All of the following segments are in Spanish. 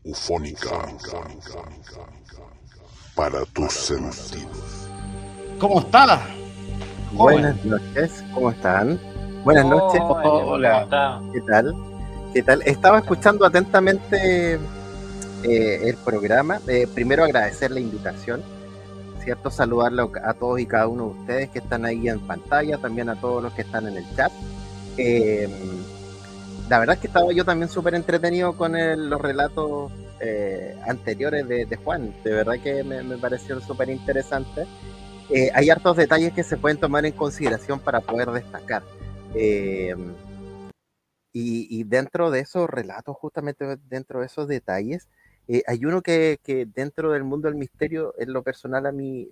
ufónica para tus sentidos. ¿Cómo está? Buenas noches, ¿cómo están? Buenas noches. Hola. ¿Qué tal? ¿Qué tal? Estaba escuchando atentamente el programa. Primero agradecer la invitación, ¿cierto? Saludarlo a todos y cada uno de ustedes que están ahí en pantalla, también a todos los que están en el chat. La verdad es que estaba yo también súper entretenido con los relatos anteriores de Juan. De verdad que me parecieron súper interesantes. Hay hartos detalles que se pueden tomar en consideración para poder destacar. Y dentro de esos relatos, justamente dentro de esos detalles, hay uno que dentro del mundo del misterio, en lo personal a mí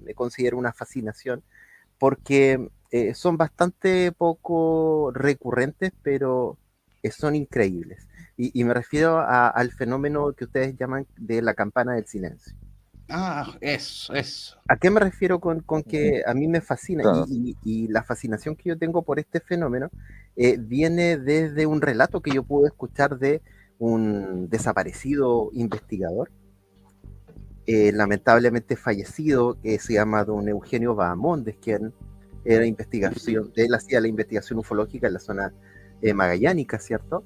me considero una fascinación, porque son bastante poco recurrentes, pero son increíbles. Y me refiero al fenómeno que ustedes llaman de la campana del silencio. Eso. ¿A qué me refiero con que a mí me fascina? Claro. Y la fascinación que yo tengo por este fenómeno viene desde un relato que yo pude escuchar de un desaparecido investigador, lamentablemente fallecido, que se llama don Eugenio Bahamondes, quien era él hacía la investigación ufológica en la zona magallánica, ¿cierto?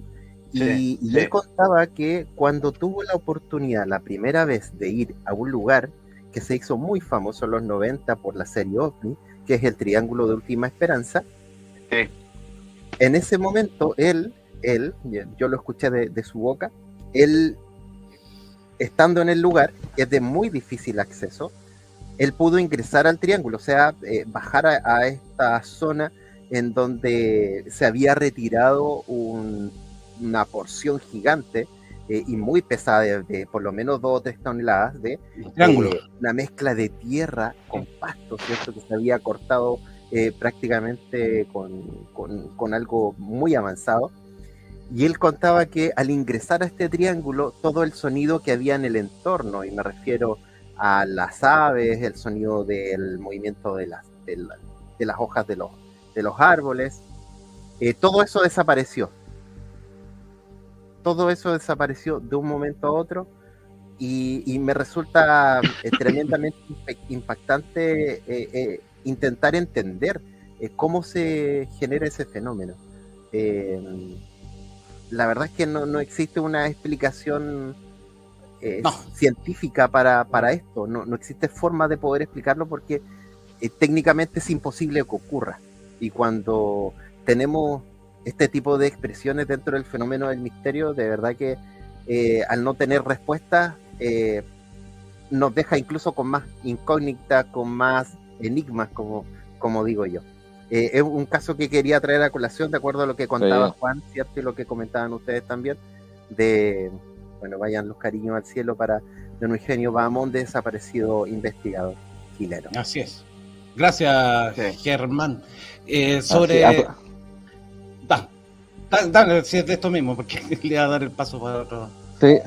Sí. Y él contaba que cuando tuvo la oportunidad la primera vez de ir a un lugar que se hizo muy famoso en los 90 por la serie OVNI, que es el Triángulo de Última Esperanza, Sí. en ese momento él, yo lo escuché de su boca, él, estando en el lugar, que es de muy difícil acceso, él pudo ingresar al triángulo, o sea, bajar a esta zona en donde se había retirado una porción gigante y muy pesada de por lo menos 2 o 3 toneladas de una mezcla de tierra con pasto, ¿cierto? Que se había cortado prácticamente con algo muy avanzado. Y él contaba que al ingresar a este triángulo, todo el sonido que había en el entorno, y me refiero a las aves, el sonido del movimiento de las hojas de los árboles, todo eso desapareció. Todo eso desapareció de un momento a otro y me resulta tremendamente impactante intentar entender cómo se genera ese fenómeno. La verdad es que no existe una explicación científica para esto, no existe forma de poder explicarlo porque técnicamente es imposible que ocurra. Y cuando tenemos este tipo de expresiones dentro del fenómeno del misterio, de verdad que al no tener respuestas nos deja incluso con más incógnita, con más enigmas, como digo yo. Es un caso que quería traer a colación de acuerdo a lo que contaba Juan, ¿cierto? Y lo que comentaban ustedes también, vayan los cariños al cielo para don Eugenio Bahamondes, desaparecido investigador chileno. Así es. Gracias, Germán. Dale, si es de esto mismo, porque le voy a dar el paso para otro. Sí.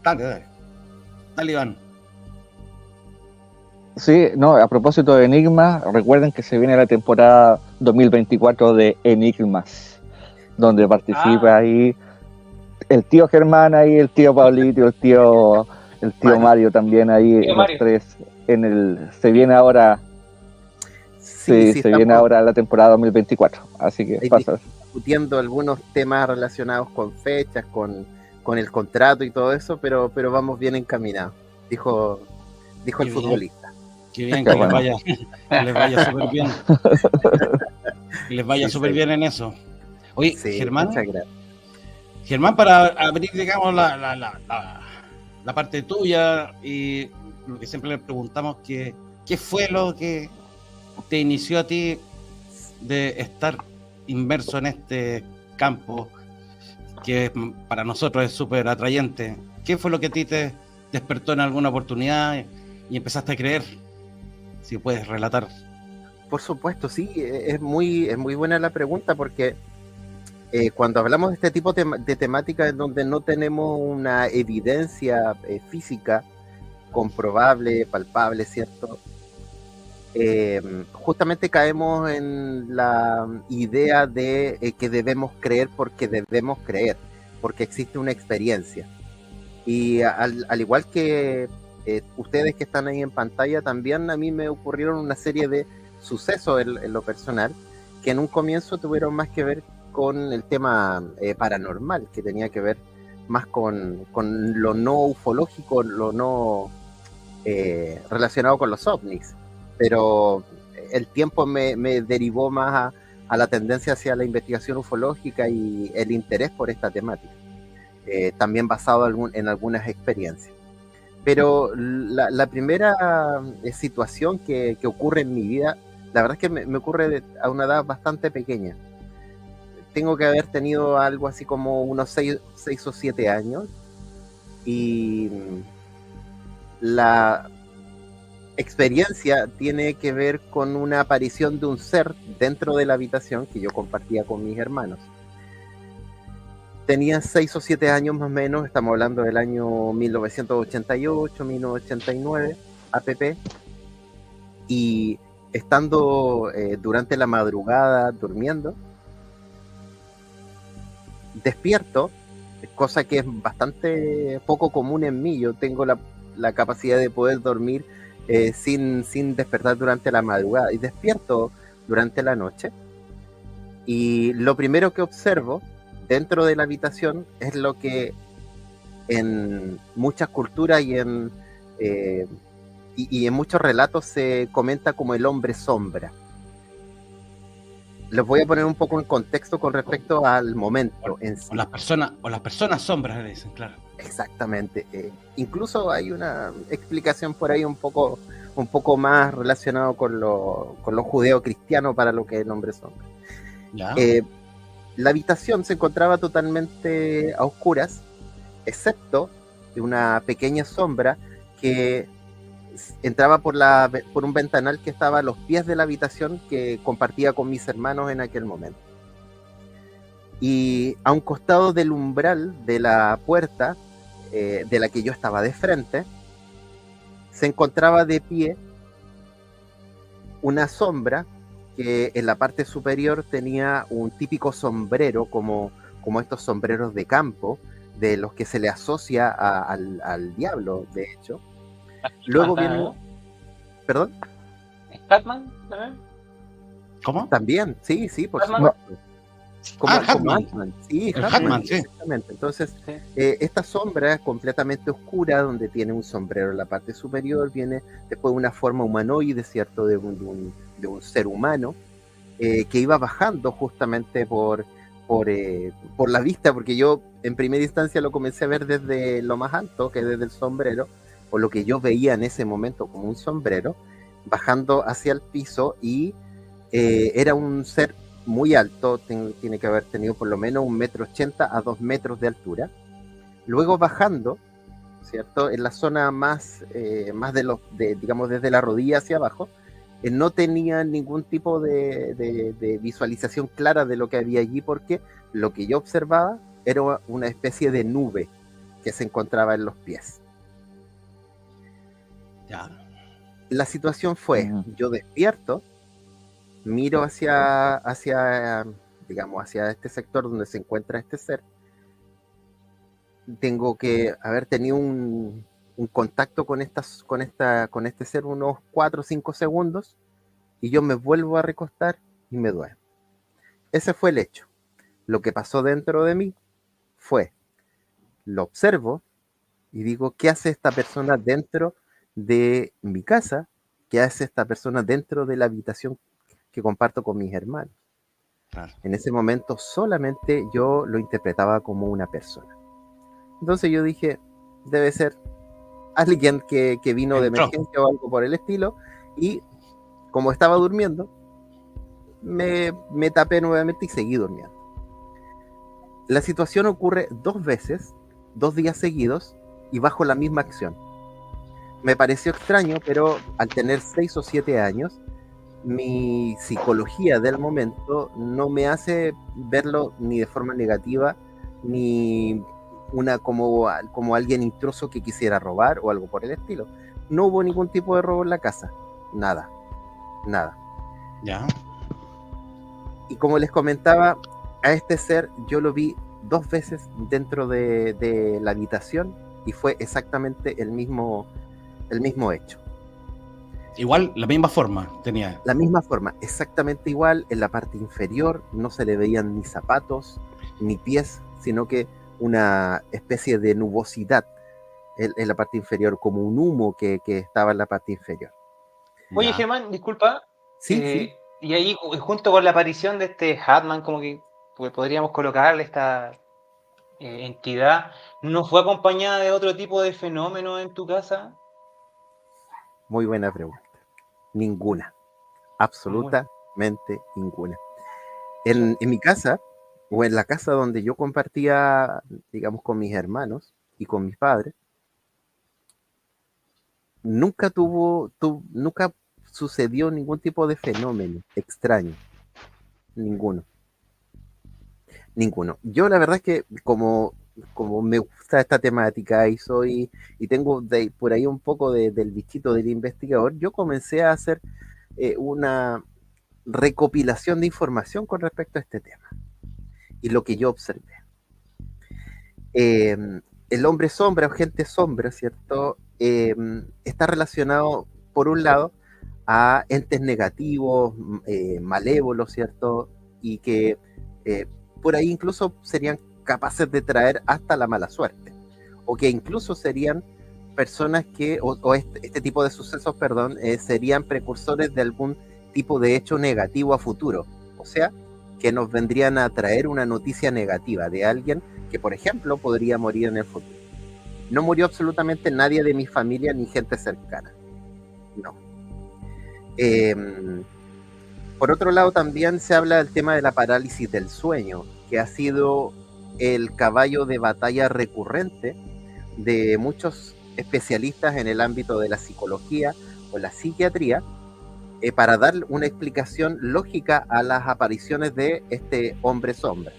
Dale, Iván. Sí, no, a propósito de Enigmas, recuerden que se viene la temporada 2024 de Enigmas, donde participa ahí el tío Germán, ahí el tío Pablito, el tío Mario también ahí, los tres se viene ahora. Sí, se viene ahora la temporada 2024, así que pasa. Discutiendo algunos temas relacionados con fechas, con el contrato y todo eso, pero vamos bien encaminados, dijo el futbolista. Qué bien, que les vaya súper bien. Que les vaya súper bien en eso. Oye, Germán. Muchas gracias. Germán, para abrir, digamos, la parte tuya y lo que siempre le preguntamos, ¿qué fue lo que te inició a ti de estar inmerso en este campo que para nosotros es súper atrayente? ¿Qué fue lo que a ti te despertó en alguna oportunidad y empezaste a creer? Si puedes relatar. Por supuesto, sí, es muy buena la pregunta porque cuando hablamos de este tipo de temáticas en donde no tenemos una evidencia física comprobable, palpable, ¿cierto? Justamente caemos en la idea de que debemos creer porque debemos creer. porque existe una experiencia. Y al igual que ustedes que están ahí en pantalla, también a mí me ocurrieron una serie de sucesos en lo personal, que en un comienzo tuvieron más que ver con el tema paranormal, que tenía que ver más con lo no ufológico, lo no relacionado con los ovnis. Pero el tiempo me derivó más a la tendencia hacia la investigación ufológica y el interés por esta temática, también basado en algunas experiencias. Pero la primera situación que ocurre en mi vida, la verdad es que me ocurre a una edad bastante pequeña. Tengo que haber tenido algo así como unos 6 o 7 años, y la experiencia tiene que ver con una aparición de un ser dentro de la habitación que yo compartía con mis hermanos. Tenía 6 o 7 años más o menos, estamos hablando del año 1988, 1989, APP, y estando durante la madrugada durmiendo, despierto, cosa que es bastante poco común en mí. Yo tengo la capacidad de poder dormir sin despertar durante la madrugada, y despierto durante la noche, y lo primero que observo dentro de la habitación es lo que en muchas culturas y en muchos relatos se comenta como el hombre sombra. Les voy a poner un poco en contexto con respecto al momento en sí. O las personas sombras, le dicen, claro. Exactamente. Incluso hay una explicación por ahí un poco más relacionado con lo judeo-cristiano para lo que es el hombre sombra. ¿Ya? La habitación se encontraba totalmente a oscuras, excepto de una pequeña sombra que entraba por un ventanal que estaba a los pies de la habitación, que compartía con mis hermanos en aquel momento. Y a un costado del umbral de la puerta, de la que yo estaba de frente, se encontraba de pie una sombra que en la parte superior tenía un típico sombrero, como estos sombreros de campo, de los que se le asocia al diablo, de hecho. Luego viene... ¿Perdón? ¿Catman también? ¿Cómo? También, sí, por Hatman. supuesto. Como Hatman. Hatman. Sí, El Hatman, Hatman, sí. exactamente. Entonces, Sí. esta sombra es completamente oscura, donde tiene un sombrero en la parte superior, viene después una forma humanoide, ¿cierto? De un ser humano, que iba bajando justamente por la vista, porque yo en primera instancia lo comencé a ver desde lo más alto, que desde el sombrero, o lo que yo veía en ese momento como un sombrero, bajando hacia el piso, y era un ser muy alto, tiene que haber tenido por lo menos 1,80 m a 2 metros de altura. Luego bajando, ¿cierto? En la zona más digamos, desde la rodilla hacia abajo, no tenía ningún tipo de visualización clara de lo que había allí, porque lo que yo observaba era una especie de nube que se encontraba en los pies. Ya. La situación fue, yo despierto, miro hacia este sector donde se encuentra este ser. Tengo que haber tenido un contacto con este ser unos 4 o 5 segundos, y yo me vuelvo a recostar y me duermo. Ese fue el hecho. Lo que pasó dentro de mí fue, lo observo y digo, ¿qué hace esta persona dentro de mi casa? ¿Qué hace esta persona dentro de la habitación que comparto con mis hermanos? Claro. En ese momento solamente yo lo interpretaba como una persona. Entonces yo dije, debe ser alguien que vino de emergencia o algo por el estilo, y como estaba durmiendo, me tapé nuevamente y seguí durmiendo. La situación ocurre 2 veces, 2 días seguidos, y bajo la misma acción. Me pareció extraño, pero al tener 6 o 7 años, mi psicología del momento no me hace verlo ni de forma negativa, ni como alguien intruso que quisiera robar o algo por el estilo. No hubo ningún tipo de robo en la casa, nada. Ya. Y como les comentaba, a este ser yo lo vi 2 veces dentro de la habitación y fue exactamente el mismo hecho. Igual, la misma forma tenía. La misma forma, exactamente igual. En la parte inferior no se le veían ni zapatos ni pies, sino que una especie de nubosidad en la parte inferior, como un humo que estaba en la parte inferior. Oye, Ya. Germán, disculpa. Sí, sí. Y ahí, junto con la aparición de este Hatman, como que podríamos colocarle esta entidad, ¿no fue acompañada de otro tipo de fenómeno en tu casa? Muy buena pregunta. Ninguna. Absolutamente ninguna. En mi casa, o en la casa donde yo compartía, digamos, con mis hermanos y con mis padres, nunca nunca sucedió ningún tipo de fenómeno extraño. Ninguno. Yo la verdad es que como me gusta esta temática y tengo por ahí un poco del bichito del investigador, yo comencé a hacer una recopilación de información con respecto a este tema y lo que yo observé. El hombre sombra o gente sombra, ¿cierto? Está relacionado, por un lado, a entes negativos, malévolos, ¿cierto? Y que por ahí incluso serían capaces de traer hasta la mala suerte, o que incluso serían personas que, o este tipo de sucesos, perdón, serían precursores de algún tipo de hecho negativo a futuro, o sea, que nos vendrían a traer una noticia negativa de alguien que, por ejemplo, podría morir en el futuro. No murió absolutamente nadie de mi familia ni gente cercana, no. Por otro lado, también se habla del tema de la parálisis del sueño, que ha sido el caballo de batalla recurrente de muchos especialistas en el ámbito de la psicología o la psiquiatría, para dar una explicación lógica a las apariciones de este hombre sombra.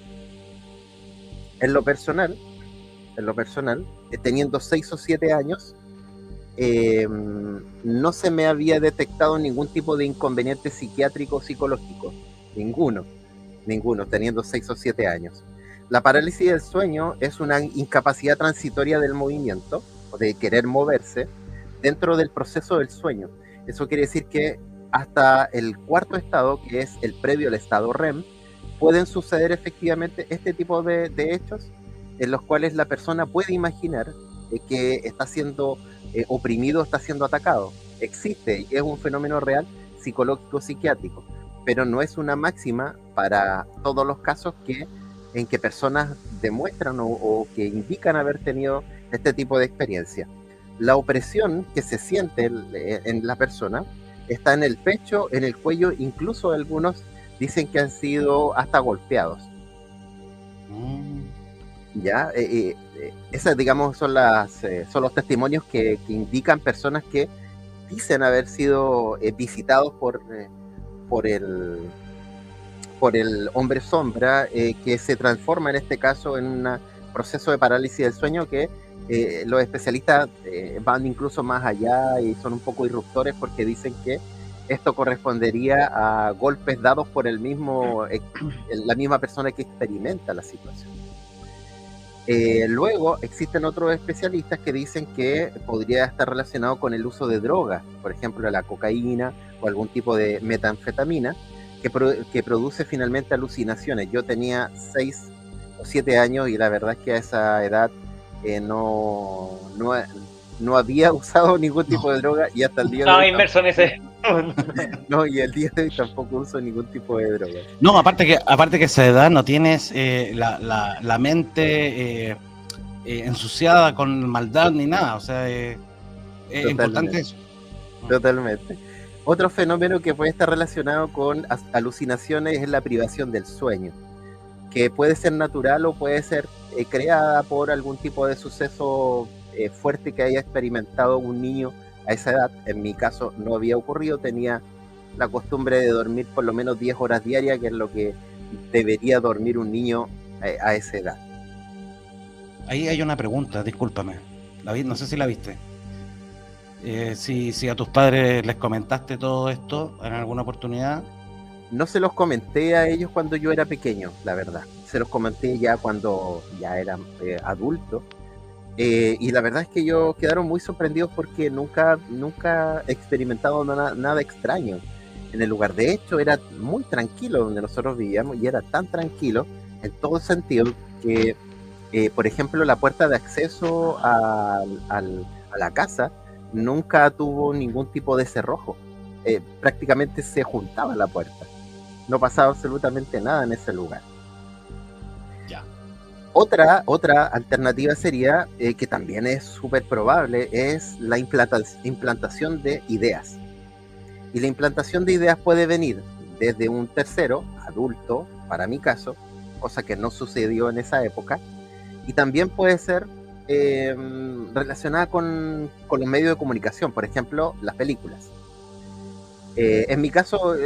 En lo personal, teniendo 6 o 7 años, no se me había detectado ningún tipo de inconveniente psiquiátrico o psicológico, ninguno, teniendo 6 o 7 años. La parálisis del sueño es una incapacidad transitoria del movimiento, o de querer moverse, dentro del proceso del sueño. Eso quiere decir que hasta el cuarto estado, que es el previo al estado REM, pueden suceder efectivamente este tipo de hechos en los cuales la persona puede imaginar que está siendo oprimido, está siendo atacado. Existe y es un fenómeno real psicológico psiquiátrico, pero no es una máxima para todos los casos en que personas demuestran o que indican haber tenido este tipo de experiencia. La opresión que se siente en la persona está en el pecho, en el cuello, incluso algunos dicen que han sido hasta golpeados. Ya, esas, digamos, son los testimonios que indican personas que dicen haber sido visitados por el hombre sombra, que se transforma en este caso en un proceso de parálisis del sueño que los especialistas van incluso más allá y son un poco irruptores, porque dicen que esto correspondería a golpes dados por la misma persona que experimenta la situación. Luego existen otros especialistas que dicen que podría estar relacionado con el uso de drogas, por ejemplo la cocaína o algún tipo de metanfetamina, que produce finalmente alucinaciones. Yo tenía 6 o 7 años y la verdad es que a esa edad no había usado ningún tipo de droga, y hasta el día de hoy inmerso en ese. no, y el día de hoy tampoco uso ningún tipo de droga. No, aparte que a esa edad no tienes la mente ensuciada con maldad ni nada, o sea, es importante eso. Totalmente. Otro fenómeno que puede estar relacionado con alucinaciones es la privación del sueño, que puede ser natural o puede ser creada por algún tipo de suceso fuerte que haya experimentado un niño a esa edad. En mi caso no había ocurrido, tenía la costumbre de dormir por lo menos 10 horas diarias, que es lo que debería dormir un niño a esa edad. Ahí hay una pregunta, discúlpame, no sé si la viste. Si a tus padres les comentaste todo esto en alguna oportunidad. No se los comenté a ellos cuando yo era pequeño, la verdad. se los comenté ya cuando ya era adulto. Y la verdad es que ellos quedaron muy sorprendidos porque nunca he experimentado nada extraño en el lugar. De hecho, era muy tranquilo donde nosotros vivíamos y era tan tranquilo en todo sentido que, por ejemplo, la puerta de acceso a la casa nunca tuvo ningún tipo de cerrojo. Prácticamente se juntaba la puerta. No pasaba absolutamente nada en ese lugar. Ya. Otra alternativa sería, que también es súper probable, es la implantación de ideas. Y la implantación de ideas puede venir desde un tercero, adulto, para mi caso, cosa que no sucedió en esa época, y también puede ser relacionada con los medios de comunicación, por ejemplo, las películas. En mi caso,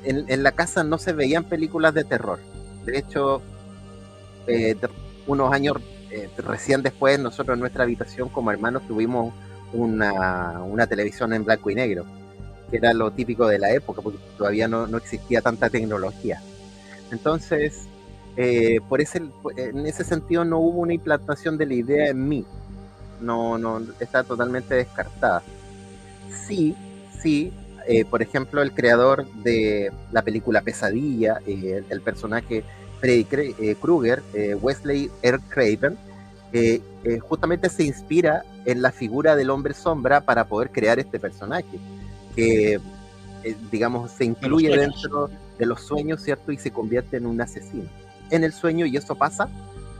en la casa no se veían películas de terror. De hecho, unos años recién después, nosotros en nuestra habitación como hermanos tuvimos una televisión en blanco y negro, que era lo típico de la época, porque todavía no existía tanta tecnología. Entonces, en ese sentido no hubo una implantación de la idea en mí. No está totalmente descartada. Sí, por ejemplo, el creador de la película Pesadilla, el personaje Freddy Krueger, Wesley R. Craven, justamente se inspira en la figura del hombre sombra para poder crear este personaje, que digamos se incluye dentro de los sueños, ¿cierto? Y se convierte en un asesino en el sueño, y eso pasa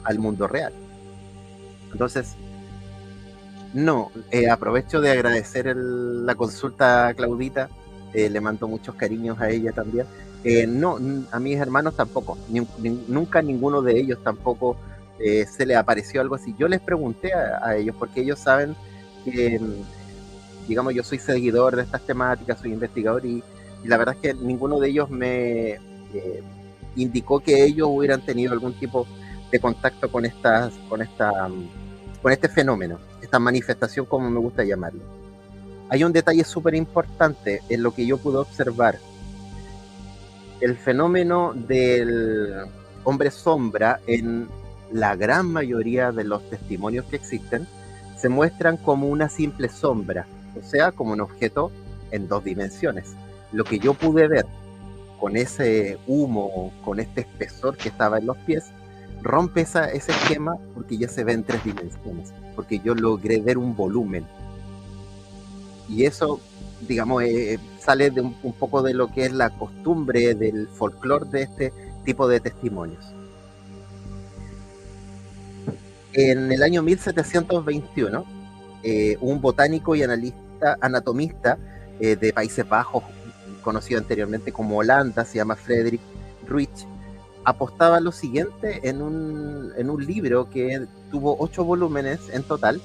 al mundo real. Entonces, no, aprovecho de agradecer la consulta a Claudita, le mando muchos cariños a ella también. No, a mis hermanos tampoco, nunca ninguno de ellos tampoco se les apareció algo así. Yo les pregunté a ellos, porque ellos saben que, digamos, yo soy seguidor de estas temáticas, soy investigador, y la verdad es que ninguno de ellos me indicó que ellos hubieran tenido algún tipo de contacto con este fenómeno, esta manifestación, como me gusta llamarlo. Hay un detalle súper importante en lo que yo pude observar. El fenómeno del hombre sombra, en la gran mayoría de los testimonios que existen, se muestran como una simple sombra, o sea, como un objeto en dos dimensiones. Lo que yo pude ver con ese humo, con este espesor que estaba en los pies, rompe ese esquema, porque ya se ve en tres dimensiones, porque yo logré ver un volumen. Y eso, digamos, sale de un poco de lo que es la costumbre del folclore de este tipo de testimonios. En el año 1721, un botánico y anatomista de Países Bajos, conocido anteriormente como Holanda, se llama Frederik Ruich, apostaba lo siguiente en un libro que tuvo 8 volúmenes en total,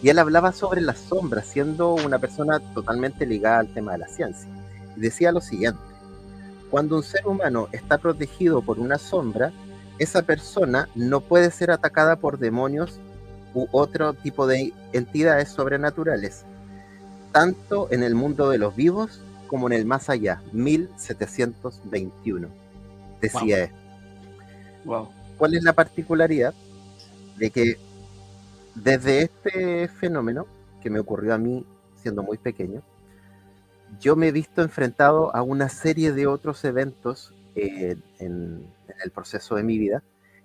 y él hablaba sobre las sombras, siendo una persona totalmente ligada al tema de la ciencia. Y decía lo siguiente: cuando un ser humano está protegido por una sombra, esa persona no puede ser atacada por demonios u otro tipo de entidades sobrenaturales, tanto en el mundo de los vivos como en el más allá. 1721 decía esto. Wow. ¿Cuál es la particularidad? De que desde este fenómeno que me ocurrió a mí siendo muy pequeño, yo me he visto enfrentado a una serie de otros eventos en el proceso de mi vida,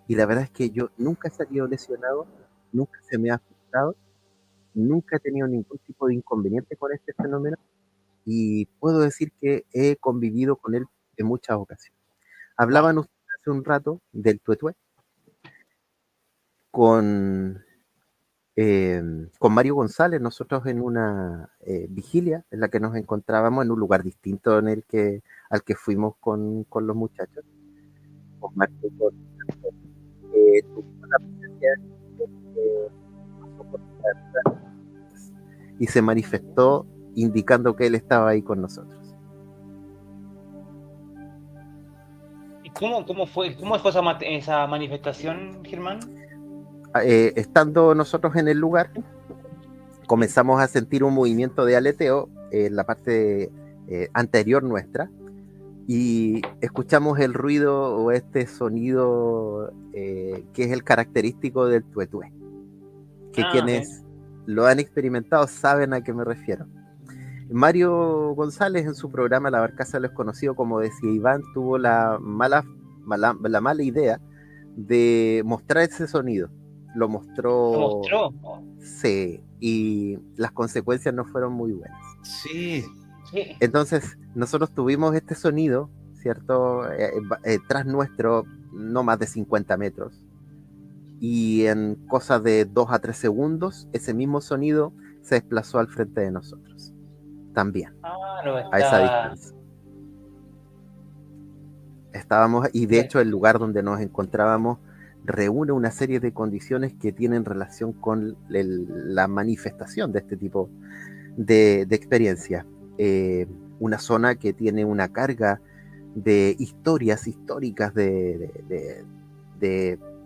y la verdad es que yo nunca he salido lesionado, nunca se me ha afectado, nunca he tenido ningún tipo de inconveniente con este fenómeno, y puedo decir que he convivido con él en muchas ocasiones. Hablaban ustedes hace un rato del tuetué con Mario González, nosotros en una vigilia en la que nos encontrábamos en un lugar distinto al que fuimos con los muchachos, con Mario, tuvimos la presencia y se manifestó indicando que él estaba ahí con nosotros. ¿Y cómo fue esa manifestación, Germán? Estando nosotros en el lugar, comenzamos a sentir un movimiento de aleteo en la parte anterior nuestra, y escuchamos el ruido o este sonido que es el característico del tuetué, que quienes lo han experimentado saben a qué me refiero. Mario González en su programa La Barcaza de los Conocidos, como decía Iván, tuvo la mala idea de mostrar ese sonido. Lo mostró. Sí, y las consecuencias no fueron muy buenas. Sí. Entonces, nosotros tuvimos este sonido, ¿cierto? Tras nuestro, no más de 50 metros. Y en cosas de 2 a 3 segundos, ese mismo sonido se desplazó al frente de nosotros. También. A esa distancia. Estábamos, y de hecho el lugar donde nos encontrábamos reúne una serie de condiciones que tienen relación con la manifestación de este tipo de experiencia. Una zona que tiene una carga de historias históricas de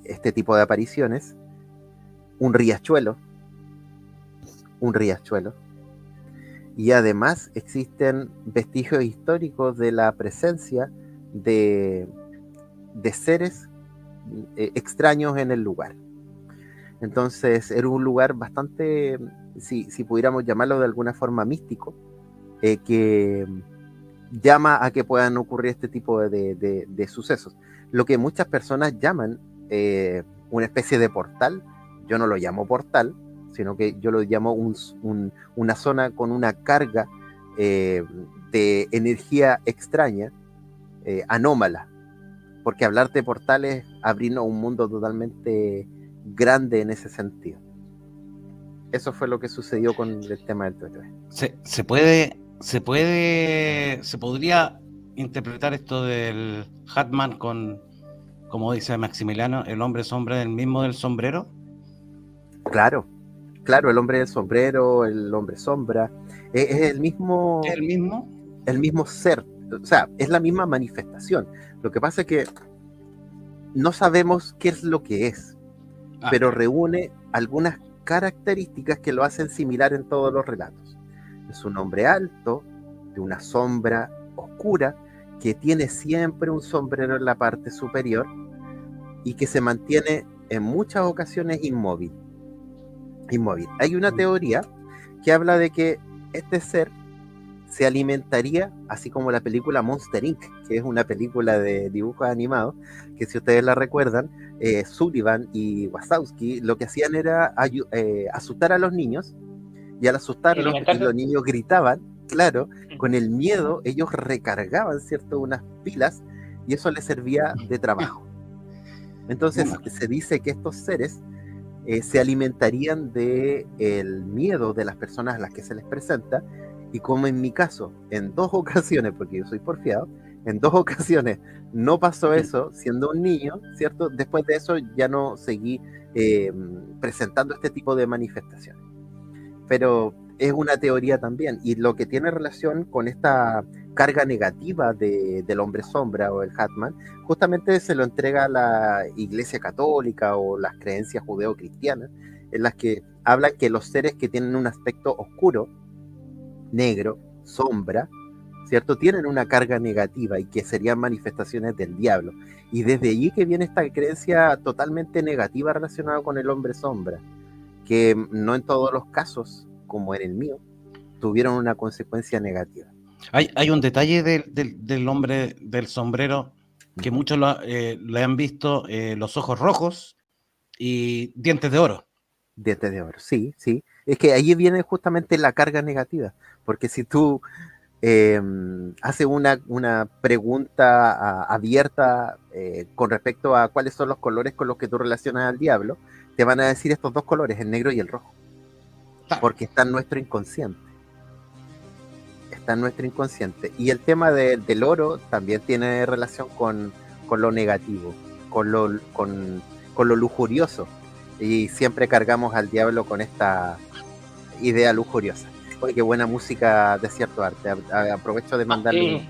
este tipo de apariciones, un riachuelo, y además existen vestigios históricos de la presencia de seres extraños en el lugar. Entonces era un lugar bastante, si pudiéramos llamarlo de alguna forma, místico, que llama a que puedan ocurrir este tipo de sucesos. Lo que muchas personas llaman una especie de portal, yo no lo llamo portal, sino que yo lo llamo una zona con una carga de energía extraña, anómala, porque hablar de portales abrirnos un mundo totalmente grande en ese sentido. Eso fue lo que sucedió con el tema del tuetué. Se podría interpretar esto del Hatman con, como dice Maximiliano, el hombre sombra del mismo del sombrero. Claro, el hombre del sombrero, el hombre sombra, es el mismo ser, o sea, es la misma manifestación. Lo que pasa es que no sabemos qué es lo que es, pero reúne algunas características que lo hacen similar en todos los relatos. Es un hombre alto, de una sombra oscura, que tiene siempre un sombrero en la parte superior y que se mantiene en muchas ocasiones inmóvil. Hay una teoría que habla de que este ser se alimentaría, así como la película Monster Inc., que es una película de dibujos animados, que si ustedes la recuerdan, Sullivan y Wazowski lo que hacían era asustar a los niños, y al asustarlos, y los niños gritaban, claro, con el miedo ellos recargaban, ¿cierto?, unas pilas, y eso les servía de trabajo. Entonces se dice que estos seres se alimentarían del miedo de las personas a las que se les presenta, y como en mi caso, en 2 ocasiones, porque yo soy porfiado, en 2 ocasiones no pasó eso siendo un niño, ¿cierto? Después de eso ya no seguí presentando este tipo de manifestaciones. Pero es una teoría también, y lo que tiene relación con esta carga negativa del hombre sombra o el Hatman, justamente se lo entrega a la Iglesia Católica o las creencias judeo-cristianas, en las que hablan que los seres que tienen un aspecto oscuro, negro, sombra, ¿cierto?, tienen una carga negativa y que serían manifestaciones del diablo. Y desde allí que viene esta creencia totalmente negativa relacionada con el hombre sombra, que no en todos los casos, como en el mío, tuvieron una consecuencia negativa. Hay un detalle del hombre del sombrero que muchos le han visto, los ojos rojos y dientes de oro. Dientes de oro, sí. Es que ahí viene justamente la carga negativa, porque si tú haces una pregunta abierta con respecto a cuáles son los colores con los que tú relacionas al diablo, te van a decir estos 2 colores, el negro y el rojo, porque está en nuestro inconsciente. Y el tema del oro también tiene relación con lo negativo, con lo lujurioso, y siempre cargamos al diablo con esta idea lujuriosa. Oye, qué buena música de Cierto Arte. Aprovecho de mandarle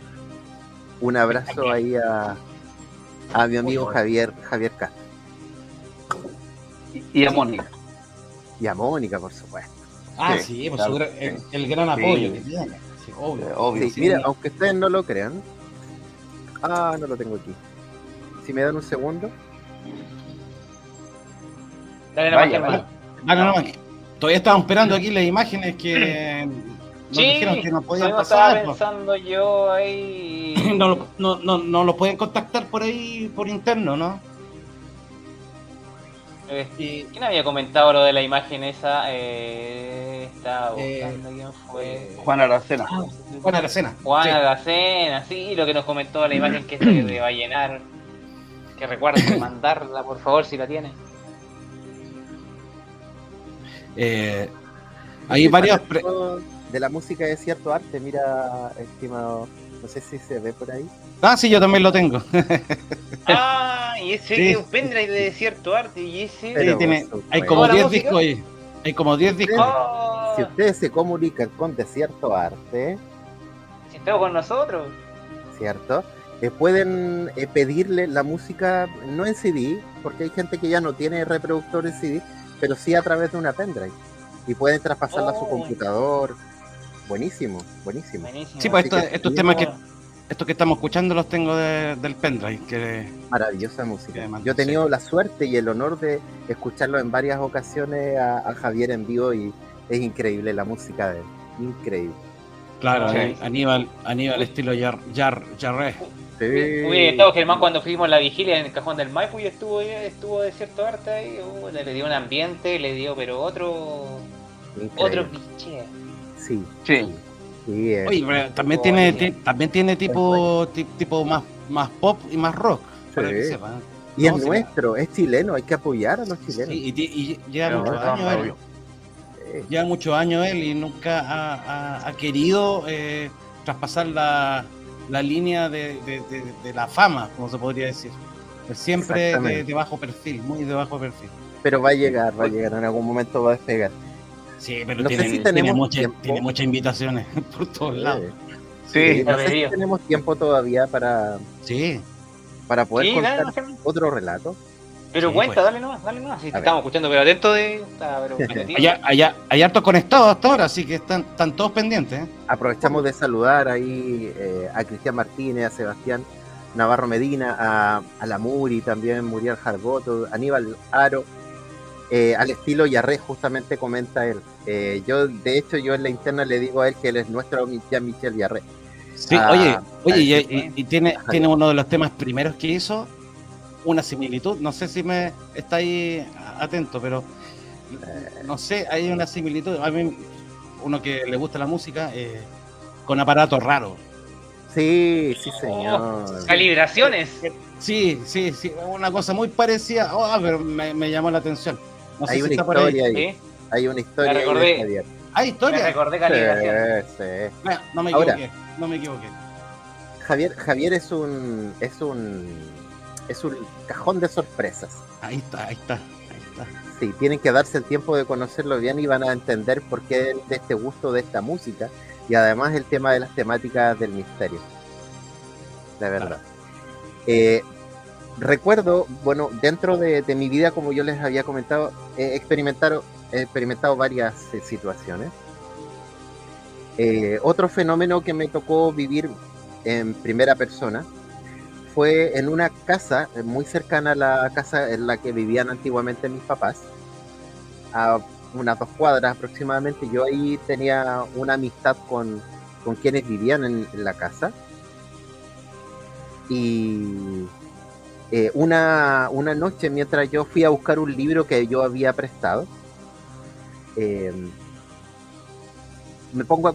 un abrazo ahí a mi amigo Javier Castro. Y a Mónica. Y a Mónica, por supuesto. Sí, pues claro, el gran apoyo que tiene. Sí, obvio. Sí, mira, aunque ustedes no lo crean, Ah, no lo tengo aquí. Si me dan un segundo. Dale Vaya, nomás, vaya. hermano. No, todavía estamos esperando aquí las imágenes que nos Sí, dijeron que no podían eso estaba pasar. Pues. pensando yo ahí. No lo pueden contactar por ahí, por interno, ¿no? ¿Quién había comentado lo de la imagen esa? Estaba buscando quién fue. Juan Aracena. Juan Aracena. Juan Sí. Aracena, sí, lo que nos comentó la imagen que se va a llenar. Que recuerde mandarla, por favor, si la tiene. Hay varios. De la música de cierto arte, mira, estimado, no sé si se ve por ahí. Ah, sí, yo también lo tengo. Ah, y ese Sí. que es un pendrive de Desierto Arte, y ese. Pero, Hay bueno. como ¿La 10 música? discos ahí. Hay como 10 discos. Oh, Si ustedes se comunican con de cierto arte, si estaba con nosotros. ¿cierto? Pueden pedirle la música, no en CD, porque hay gente que ya no tiene reproductor en CD, pero sí a través de una pendrive. Y pueden traspasarla a su Oh. computador. Buenísimo, buenísimo. Buenísimo. Sí, pues Así que estos sí, temas estos que estamos escuchando los tengo del pendrive. Maravillosa música. Qué demanda, Yo he tenido la suerte y el honor de escucharlo en varias ocasiones a Javier en vivo y es increíble la música de él. Increíble. Claro, Sí. Aníbal estilo Jarre. Sí. Hubiera estado Germán cuando fuimos a la vigilia en el cajón del Maipo y estuvo Desierto Arte ahí. Le dio un ambiente, le dio, pero otro Increíble. cliché. Sí. Sí. Sí, Oye, pero también Oh, tiene, sí. también tiene tipo más pop y más rock. Para Sí. que sepan. Y es No, sí, nuestro, es chileno, hay que apoyar a los chilenos. Sí, y lleva Pero, muchos no, años él. obvio. Lleva muchos años él y nunca ha querido traspasar la línea de la fama, como se podría decir. Siempre Exactamente. de bajo perfil, muy de bajo perfil. Pero va a llegar, en algún momento va a despegar. Sí, pero No sé tiene, si tenemos tiene tiempo. muchas invitaciones por todos lados. Sí. No sé si Debería. tenemos tiempo todavía para Sí, poder Sí, dale contar nomás, Germán. otro relato. Pero Sí, cuenta, pues. dale nomás. Si te ver. estamos escuchando, pero atento de. Pero metido. hay hartos conectados hasta ahora, así que están todos pendientes. ¿eh? Aprovechamos de saludar ahí a Cristian Martínez, a Sebastián Navarro Medina, a la Muri también, Muriel Jarboto, Aníbal Aro, al estilo Yarré, justamente comenta él. De hecho, yo en la interna le digo a él que él es nuestro Jean-Michel Yarré. Sí, Ah, y tiene uno de los temas primeros que hizo, una similitud. No sé si me está ahí atento, pero no sé, hay una similitud. A mí, uno que le gusta la música, con aparatos raros. Sí, sí, señor. Calibraciones. Sí, una cosa muy parecida. Pero me llamó la atención. No sé Hay si una está por ahí. historia ahí. Sí, Hay una historia Me ahí recordé. de Javier. ¿Hay me historia? recordé calibraciones. Sí, sí. No me Ahora. equivoqué. No me equivoqué. Javier es un cajón de sorpresas. Ahí está. Sí, tienen que darse el tiempo de conocerlo bien y van a entender por qué de este gusto de esta música y además el tema de las temáticas del misterio. De verdad. Recuerdo, bueno, dentro de mi vida, como yo les había comentado, he experimentado varias situaciones. Otro fenómeno que me tocó vivir en primera persona fue en una casa muy cercana a la casa en la que vivían antiguamente mis papás, a unas 2 cuadras aproximadamente. Yo ahí tenía una amistad con quienes vivían en la casa. Y una noche, mientras yo fui a buscar un libro que yo había prestado, me pongo a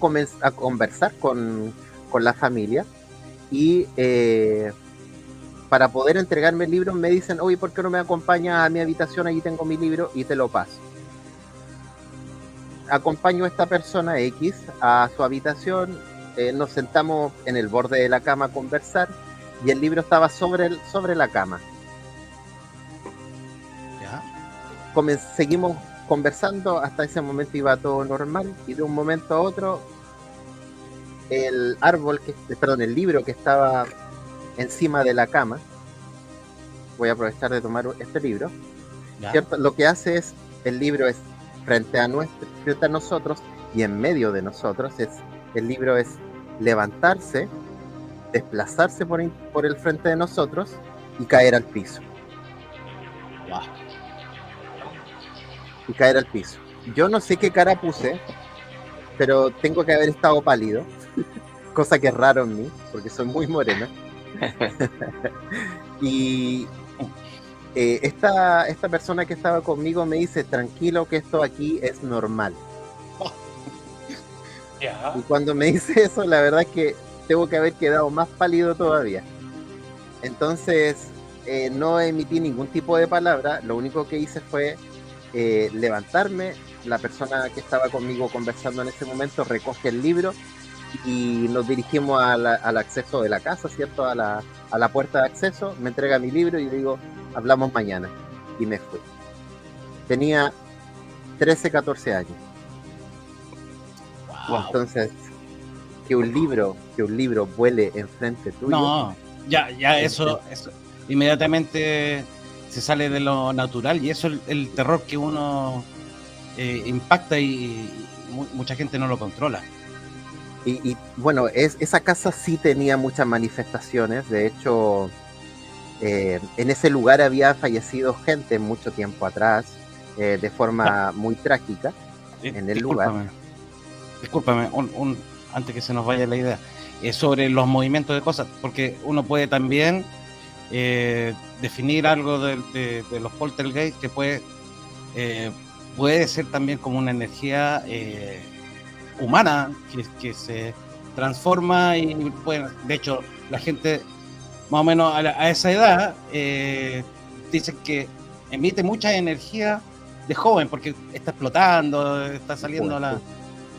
conversar con la familia y para poder entregarme el libro me dicen: oye, ¿por qué no me acompañas a mi habitación? Allí tengo mi libro y te lo paso. Acompaño a esta persona X a su habitación, nos sentamos en el borde de la cama a conversar y el libro estaba sobre la cama. ¿Ya? Seguimos conversando, hasta ese momento iba todo normal y de un momento a otro el libro que estaba encima de la cama, voy a aprovechar de tomar este libro, ¿Ya? ¿cierto? Lo que hace es, el libro es frente a nosotros y en medio de nosotros, el libro es levantarse desplazarse por el frente de nosotros y caer al piso. Wow. Y caer al piso. Yo no sé qué cara puse, pero tengo que haber estado pálido, cosa que es raro en mí, porque soy muy morena. Y esta persona que estaba conmigo me dice, tranquilo que esto aquí es normal. Ya. Y cuando me dice eso, la verdad es que tengo que haber quedado más pálido todavía. Entonces, no emití ningún tipo de palabra, lo único que hice fue levantarme. La persona que estaba conmigo conversando en ese momento recoge el libro y nos dirigimos al acceso de la casa, ¿cierto? A la puerta de acceso, me entrega mi libro y le digo, hablamos mañana. Y me fui. Tenía 13, 14 años. Wow. Entonces, que un libro vuele enfrente tuyo. No, ya eso inmediatamente se sale de lo natural y eso es el terror que uno impacta y mucha gente no lo controla. Y bueno, esa casa sí tenía muchas manifestaciones. De hecho, en ese lugar había fallecido gente mucho tiempo atrás, de forma muy trágica, en el lugar. Discúlpame, antes que se nos vaya la idea, sobre los movimientos de cosas, porque uno puede también definir algo de los poltergeist que puede ser también como una energía humana que se transforma y bueno, de hecho la gente más o menos a esa edad dicen que emite mucha energía de joven porque está explotando, está saliendo la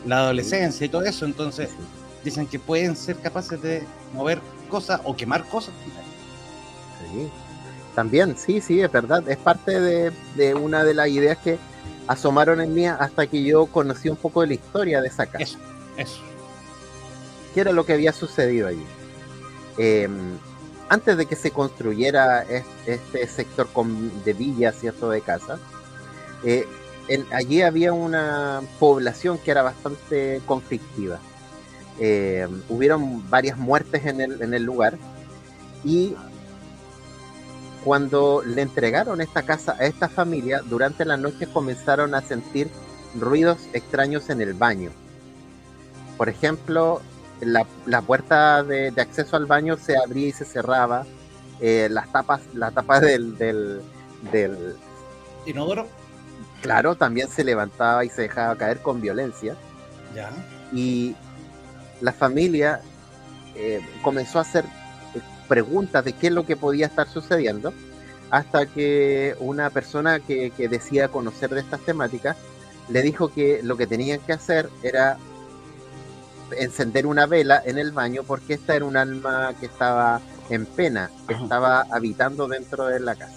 adolescencia y todo eso, entonces dicen que pueden ser capaces de mover cosas o quemar cosas. Sí. También, sí, es verdad, es parte de una de las ideas que asomaron en mí hasta que yo conocí un poco de la historia de esa casa. Eso. ¿Qué era lo que había sucedido allí? Antes de que se construyera este sector de villas, ¿cierto?, de casas, allí había una población que era bastante conflictiva. Hubieron varias muertes en el lugar y cuando le entregaron esta casa a esta familia, durante la noche comenzaron a sentir ruidos extraños en el baño. Por ejemplo, la puerta de acceso al baño se abría y se cerraba, la tapa del inodoro, claro, también se levantaba y se dejaba caer con violencia. ya. Y la familia comenzó a hacer preguntas de qué es lo que podía estar sucediendo, hasta que una persona que decía conocer de estas temáticas le dijo que lo que tenían que hacer era encender una vela en el baño porque esta era un alma que estaba en pena, que estaba habitando dentro de la casa.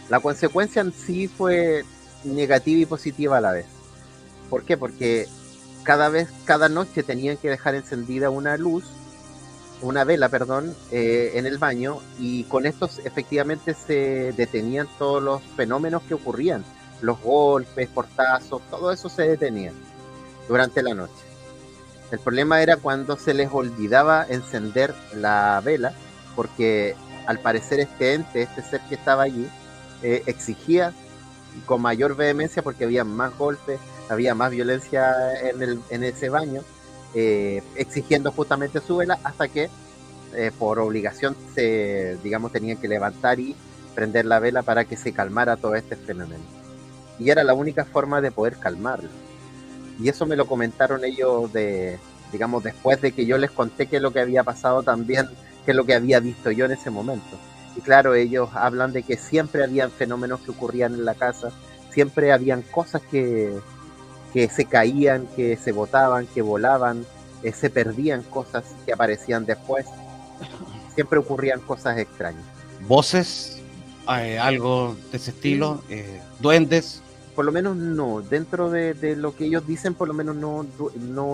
La consecuencia en sí fue negativa y positiva a la vez. ¿Por qué? Porque cada noche tenían que dejar encendida una vela, en el baño, y con esto efectivamente se detenían todos los fenómenos que ocurrían, los golpes, portazos, todo eso se detenía durante la noche. El problema era cuando se les olvidaba encender la vela, porque al parecer este ser que estaba allí, exigía con mayor vehemencia porque había más golpes, había más violencia en ese baño, exigiendo justamente su vela, hasta que por obligación tenían que levantar y prender la vela para que se calmara todo este fenómeno. Y era la única forma de poder calmarlo. Y eso me lo comentaron ellos después de que yo les conté qué es lo que había pasado también, qué es lo que había visto yo en ese momento. Y claro, ellos hablan de que siempre habían fenómenos que ocurrían en la casa, siempre habían cosas que se caían, que se botaban, que volaban, se perdían cosas que aparecían después. Siempre ocurrían cosas extrañas. ¿Voces? ¿Algo de ese estilo? ¿Duendes? Por lo menos no, dentro de lo que ellos dicen, por lo menos no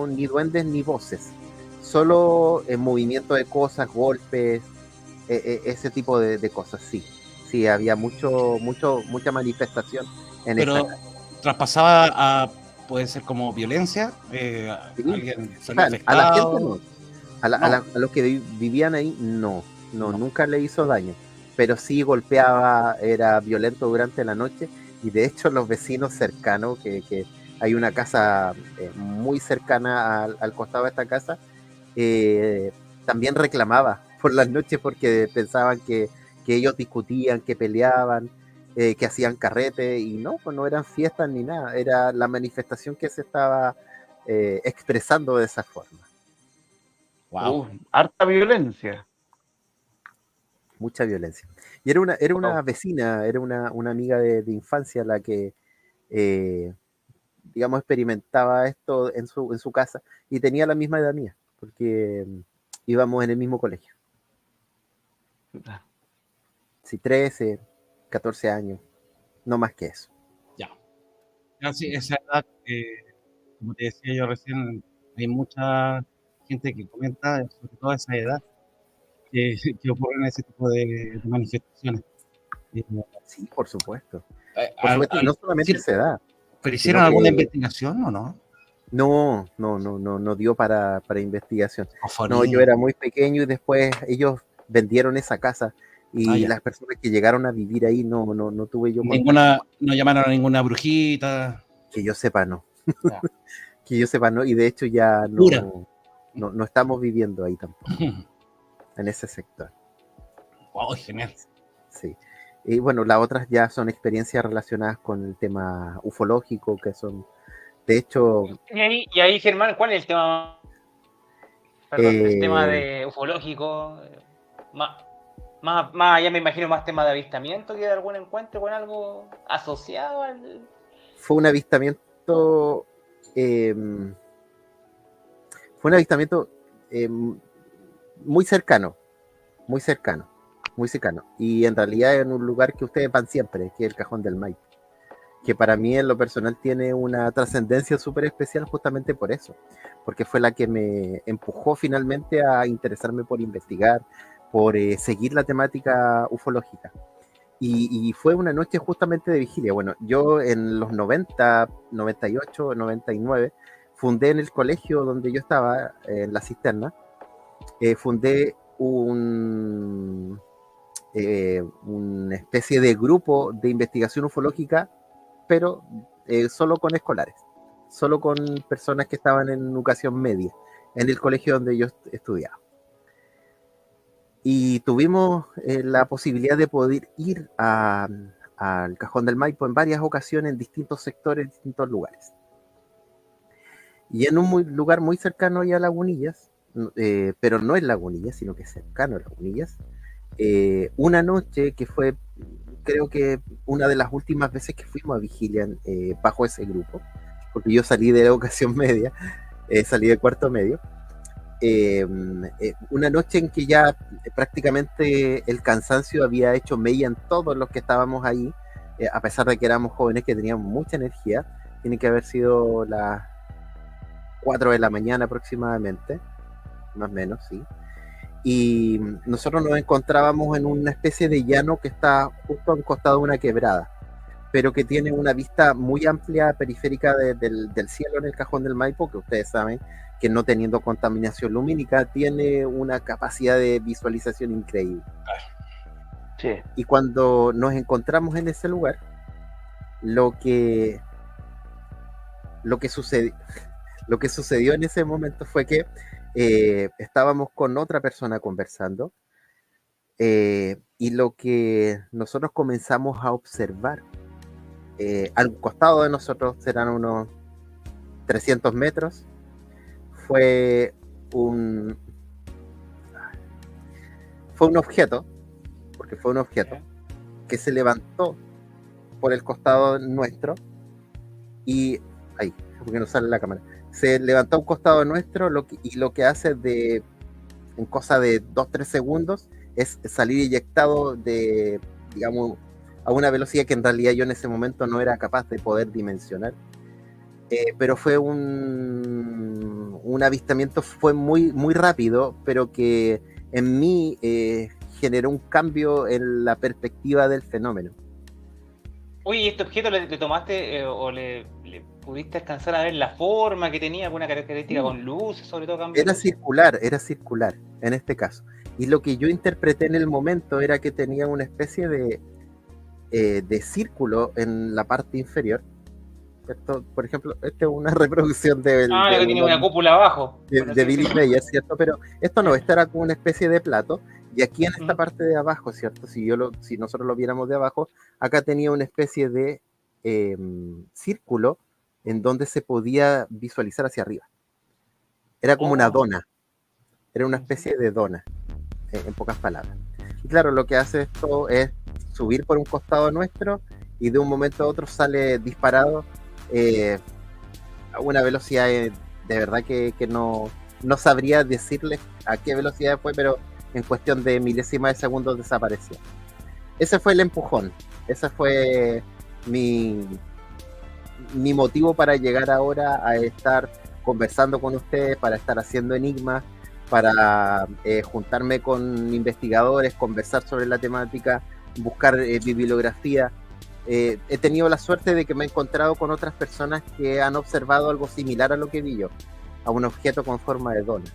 ni duendes ni voces. Solo movimiento de cosas, golpes, ese tipo de cosas, sí. Sí, había mucha manifestación en esa casa. Traspasaba a, puede ser como violencia, Sí. alguien O salió sea, a la gente afectado. no. A los que vivían ahí, no, nunca le hizo daño, pero sí golpeaba, era violento durante la noche, y de hecho los vecinos cercanos, que hay una casa muy cercana al costado de esta casa, también reclamaba por las noches porque pensaban que ellos discutían, que peleaban, que hacían carrete, y no, pues no eran fiestas ni nada, era la manifestación que se estaba expresando de esa forma. Wow. Harta violencia. Mucha violencia. Y era una vecina, era una amiga de infancia la que, digamos, experimentaba esto en su casa, y tenía la misma edad mía, porque íbamos en el mismo colegio. Sí, 13, 14 años, no más que eso. Ya. Sí, esa edad, como te decía yo recién, hay mucha gente que comenta, sobre todo a esa edad, que ocurren ese tipo de manifestaciones. Sí, por supuesto. Por supuesto, no solamente esa edad. ¿Pero hicieron alguna investigación o no? No dio para investigación. No, yo era muy pequeño y después ellos vendieron esa casa, y las personas que llegaron a vivir ahí no tuve yo contacto. No llamaron a ninguna brujita. Que yo sepa, no. Que yo sepa, no. Y de hecho ya no estamos viviendo ahí tampoco. En ese sector. Wow, genial. Sí. Y bueno, las otras ya son experiencias relacionadas con el tema ufológico, que son, de hecho... Y ahí, Germán, ¿cuál es el tema? Perdón, el tema de ufológico, más allá me imagino más tema de avistamiento que de algún encuentro con algo asociado al... Fue un avistamiento... muy cercano. Y en realidad en un lugar que ustedes van siempre, que es el Cajón del Maipo, que para mí en lo personal tiene una trascendencia súper especial justamente por eso, porque fue la que me empujó finalmente a interesarme por investigar, por seguir la temática ufológica. Y fue una noche justamente de vigilia. Bueno, yo en los 90, 98, 99, fundé en el colegio donde yo estaba, en La Cisterna, fundé una especie de grupo de investigación ufológica, pero solo con escolares, solo con personas que estaban en educación media, en el colegio donde yo estudiaba. Y tuvimos la posibilidad de poder ir al Cajón del Maipo en varias ocasiones, en distintos sectores, en distintos lugares. Y en un lugar muy cercano a Lagunillas, pero no en Lagunillas, sino que cercano a Lagunillas, una noche que fue, creo que una de las últimas veces que fuimos a vigilia bajo ese grupo, porque yo salí de la educación media, salí de cuarto medio, una noche en que ya prácticamente el cansancio había hecho mella en todos los que estábamos ahí, a pesar de que éramos jóvenes que teníamos mucha energía. Tiene que haber sido las 4 de la mañana aproximadamente, más o menos, sí. Y nosotros nos encontrábamos en una especie de llano que está justo a un costado de una quebrada, pero que tiene una vista muy amplia periférica del cielo en el Cajón del Maipo, que ustedes saben que no teniendo contaminación lumínica tiene una capacidad de visualización increíble. Sí. Y cuando nos encontramos en ese lugar, lo que sucedió en ese momento fue que estábamos con otra persona conversando, y lo que nosotros comenzamos a observar al costado de nosotros, serán unos 300 metros, fue un objeto, porque fue un objeto que se levantó por el costado nuestro, y ahí, porque no sale la cámara, se levantó a un costado nuestro, y lo que hace en cosa de 2-3 segundos es salir eyectado digamos, a una velocidad que en realidad yo en ese momento no era capaz de poder dimensionar. Pero fue un avistamiento, fue muy, muy rápido, pero que en mí generó un cambio en la perspectiva del fenómeno. Oye, ¿y este objeto le tomaste o le pudiste alcanzar a ver la forma que tenía, alguna característica con luces, sobre todo cambio de Era luces? circular en este caso. Y lo que yo interpreté en el momento era que tenía una especie de círculo en la parte inferior. Esto, por ejemplo, esta es una reproducción Ah, lo que tiene una cúpula abajo. por así de Billy decirlo. Mayer, ¿cierto? Pero esto no, esta era como una especie de plato. Y aquí en esta Ujú. parte de abajo, ¿cierto? Si nosotros lo viéramos de abajo, acá tenía una especie de círculo en donde se podía visualizar hacia arriba. Era como una Oh. dona, era una especie de dona, en pocas palabras. Y claro, lo que hace esto es subir por un costado nuestro y de un momento a otro sale disparado a una velocidad de verdad que no sabría decirles a qué velocidad fue, pero en cuestión de milésimas de segundos desapareció. Ese fue el empujón, ese fue mi, mi motivo para llegar ahora a estar conversando con ustedes, para estar haciendo enigmas, para juntarme con investigadores, conversar sobre la temática, buscar bibliografía. He tenido la suerte de que me he encontrado con otras personas que han observado algo similar a lo que vi yo, a un objeto con forma de dona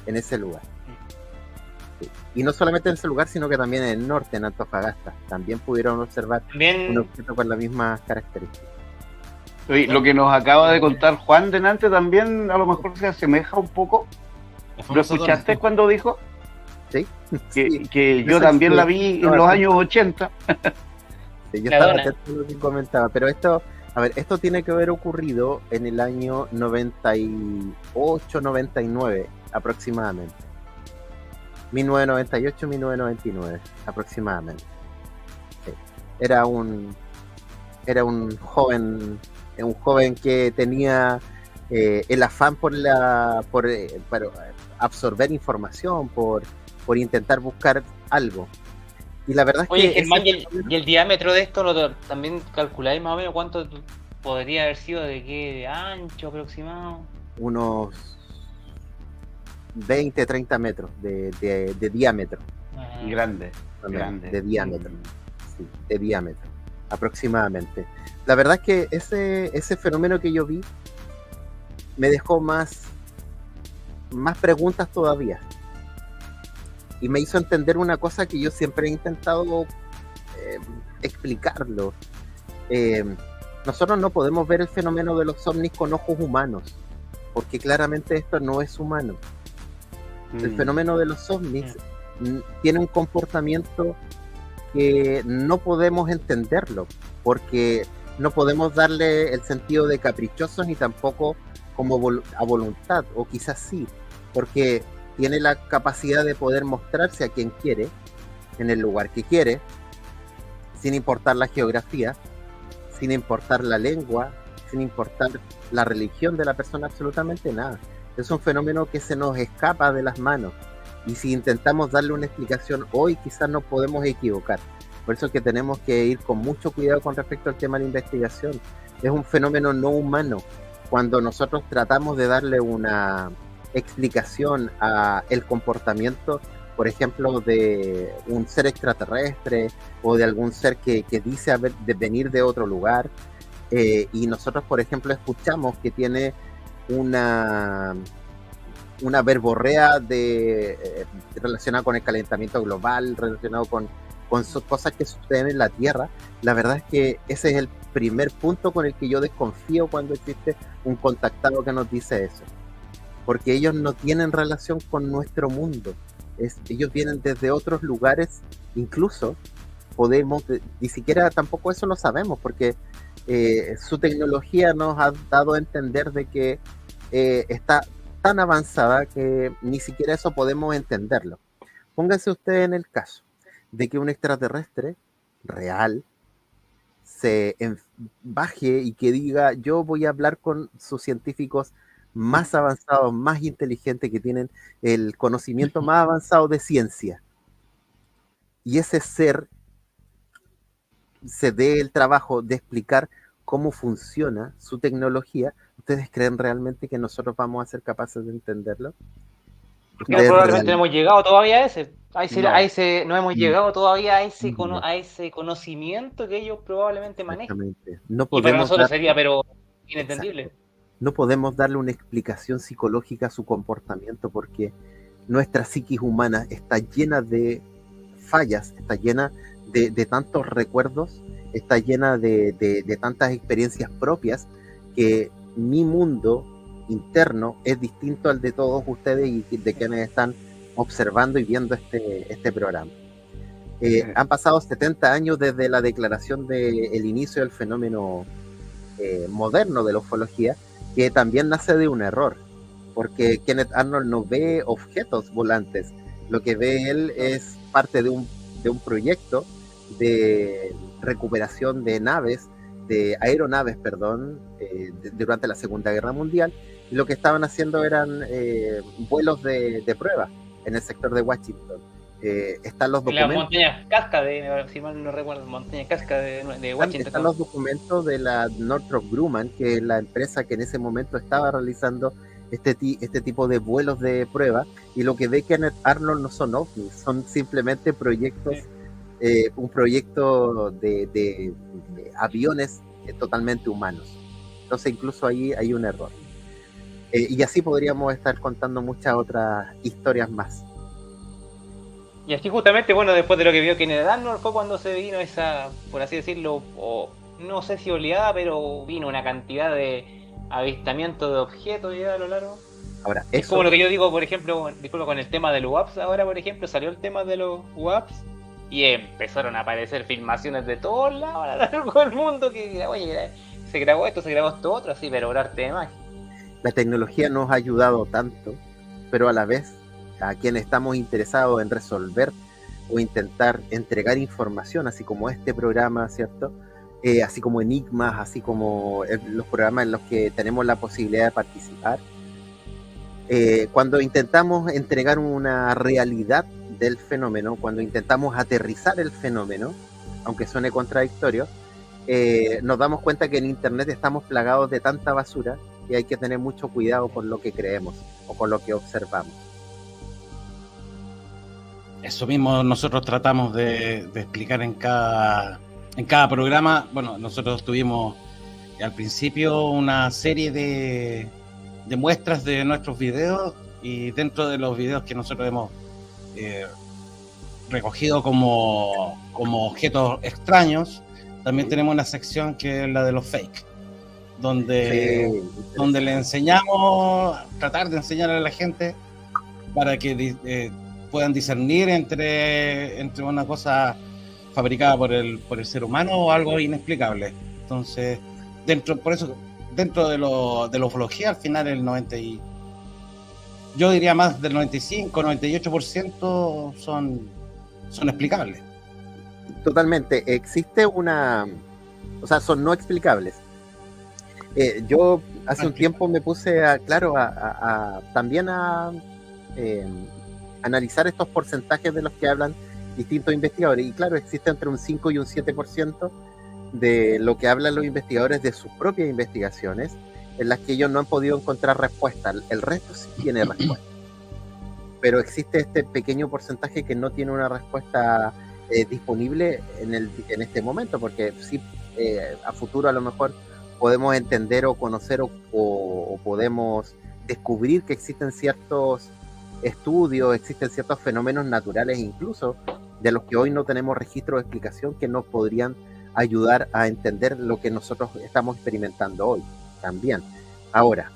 en ese lugar. Sí. Y no solamente en ese lugar, sino que también en el norte, en Antofagasta, también pudieron observar un También, objeto con las mismas características. Oye, lo que nos acaba de contar Juan delante también a lo mejor se asemeja un poco. La ¿Lo famosa escuchaste dona. cuando dijo? ¿Sí? Que, Sí. que Yo yo soy- también la sí, vi en estaba los atento. años 80. Sí, yo La estaba dona. atento a lo que comentaba, pero esto, a ver, esto tiene que haber ocurrido en el año 98, 99 aproximadamente. 1998, 1999 aproximadamente. Sí. Era un un joven que tenía el afán por absorber información, por intentar buscar algo. Y la verdad es Oye, que Germán, ese y el diámetro de esto también calculáis más o menos cuánto podría haber sido de qué de ancho aproximado. unos 20, 30 metros de diámetro, Ah, Grande, también, grande. de diámetro, sí, de diámetro, aproximadamente. La verdad es que ese fenómeno que yo vi me dejó más preguntas todavía y me hizo entender una cosa que yo siempre he intentado eh, explicarlo. Eh, Nosotros no podemos ver el fenómeno de los ovnis con ojos humanos, porque claramente esto no es humano. El fenómeno de los ovnis tiene un comportamiento que no podemos entenderlo, porque no podemos darle el sentido de caprichosos ni tampoco como a voluntad, o quizás sí, porque tiene la capacidad de poder mostrarse a quien quiere, en el lugar que quiere, sin importar la geografía, sin importar la lengua, sin importar la religión de la persona, absolutamente nada. Es un fenómeno que se nos escapa de las manos y si intentamos darle una explicación hoy quizás nos podemos equivocar. Por eso es que tenemos que ir con mucho cuidado con respecto al tema de la investigación. Es un fenómeno no humano. Cuando nosotros tratamos de darle una explicación a el comportamiento, por ejemplo, de un ser extraterrestre o de algún ser que dice de venir de otro lugar, y nosotros, por ejemplo, escuchamos que tiene una verborrea relacionada con el calentamiento global, relacionado con cosas que suceden en la Tierra. La verdad es que ese es el primer punto con el que yo desconfío cuando existe un contactado que nos dice eso, porque ellos no tienen relación con nuestro mundo. Ellos vienen desde otros lugares, incluso podemos, ni siquiera tampoco eso lo sabemos, porque su tecnología nos ha dado a entender de que está tan avanzada que ni siquiera eso podemos entenderlo. Pónganse ustedes en el caso de que un extraterrestre real baje y que diga: yo voy a hablar con sus científicos más avanzados, más inteligentes, que tienen el conocimiento más avanzado de ciencia, y ese ser se dé el trabajo de explicar cómo funciona su tecnología. ¿Ustedes creen realmente que nosotros vamos a ser capaces de entenderlo? Porque Ustedes probablemente no real- hemos llegado todavía a ese. No. No hemos llegado todavía a ese, No. a ese conocimiento que ellos probablemente manejan. Exactamente. No Y para podemos nosotros dar, sería, pero exacto. inentendible. No podemos darle una explicación psicológica a su comportamiento porque nuestra psiquis humana está llena de fallas, está llena de tantos recuerdos, está llena de tantas experiencias propias que mi mundo interno es distinto al de todos ustedes y de quienes están observando y viendo este programa. Han pasado 70 años desde la declaración del inicio del fenómeno moderno de la ufología, que también nace de un error, porque Kenneth Arnold no ve objetos volantes, lo que ve él es parte de un proyecto de recuperación de naves, de aeronaves, perdón, durante la Segunda Guerra Mundial, y lo que estaban haciendo eran vuelos de prueba en el sector de Washington. Están los En las documentos. montañas Casca si mal no recuerdo, montañas Casca de Washington. Están los documentos de la Northrop Grumman, que es la empresa que en ese momento estaba realizando este tipo de vuelos de prueba, y lo que ve Kenneth Arnold no son ovnis, son simplemente proyectos, un proyecto de aviones totalmente humanos. Entonces incluso ahí hay un error. Y así podríamos estar contando muchas otras historias más. Y así justamente, bueno, después de lo que vio Kenneth Arnold fue cuando se vino esa, por así decirlo, o no sé si oleada, pero vino una cantidad de avistamientos de objetos ya a lo largo. Ahora, Es como lo que yo digo, por ejemplo, disculpa, con el tema de los UAPs, ahora por ejemplo salió el tema de los UAPs y empezaron a aparecer filmaciones de todos lados a lo largo del mundo que, oye, se grabó esto otro, así, pero por arte de magia. la tecnología nos ha ayudado tanto, pero a la vez a quienes estamos interesados en resolver o intentar entregar información, así como este programa, ¿cierto? Así como Enigmas, así como los programas en los que tenemos la posibilidad de participar. Cuando intentamos entregar una realidad del fenómeno, cuando intentamos aterrizar el fenómeno, aunque suene contradictorio, nos damos cuenta que en Internet estamos plagados de tanta basura que hay que tener mucho cuidado con lo que creemos o con lo que observamos. Eso mismo nosotros tratamos de explicar en cada programa. Bueno, nosotros tuvimos al principio una serie de muestras de nuestros videos, y dentro de los videos que nosotros hemos recogido como objetos extraños, también tenemos una sección que es la de los fake, donde le enseñamos, tratar de enseñar a la gente para que puedan discernir entre una cosa fabricada por el ser humano o algo inexplicable. Entonces, por eso dentro de la ufología, al final yo diría más del 95-98% son explicables. Totalmente. Existe o sea, son no explicables. Yo hace un tiempo me puse también a analizar estos porcentajes de los que hablan distintos investigadores, y claro, existe entre un 5 y un 7% de lo que hablan los investigadores de sus propias investigaciones, en las que ellos no han podido encontrar respuesta. El resto sí tiene respuesta, pero existe este pequeño porcentaje que no tiene una respuesta disponible en este momento, porque sí, a futuro a lo mejor podemos entender o conocer o podemos descubrir que existen ciertos estudios, existen ciertos fenómenos naturales incluso de los que hoy no tenemos registro de explicación, que nos podrían ayudar a entender lo que nosotros estamos experimentando hoy también. Ahora,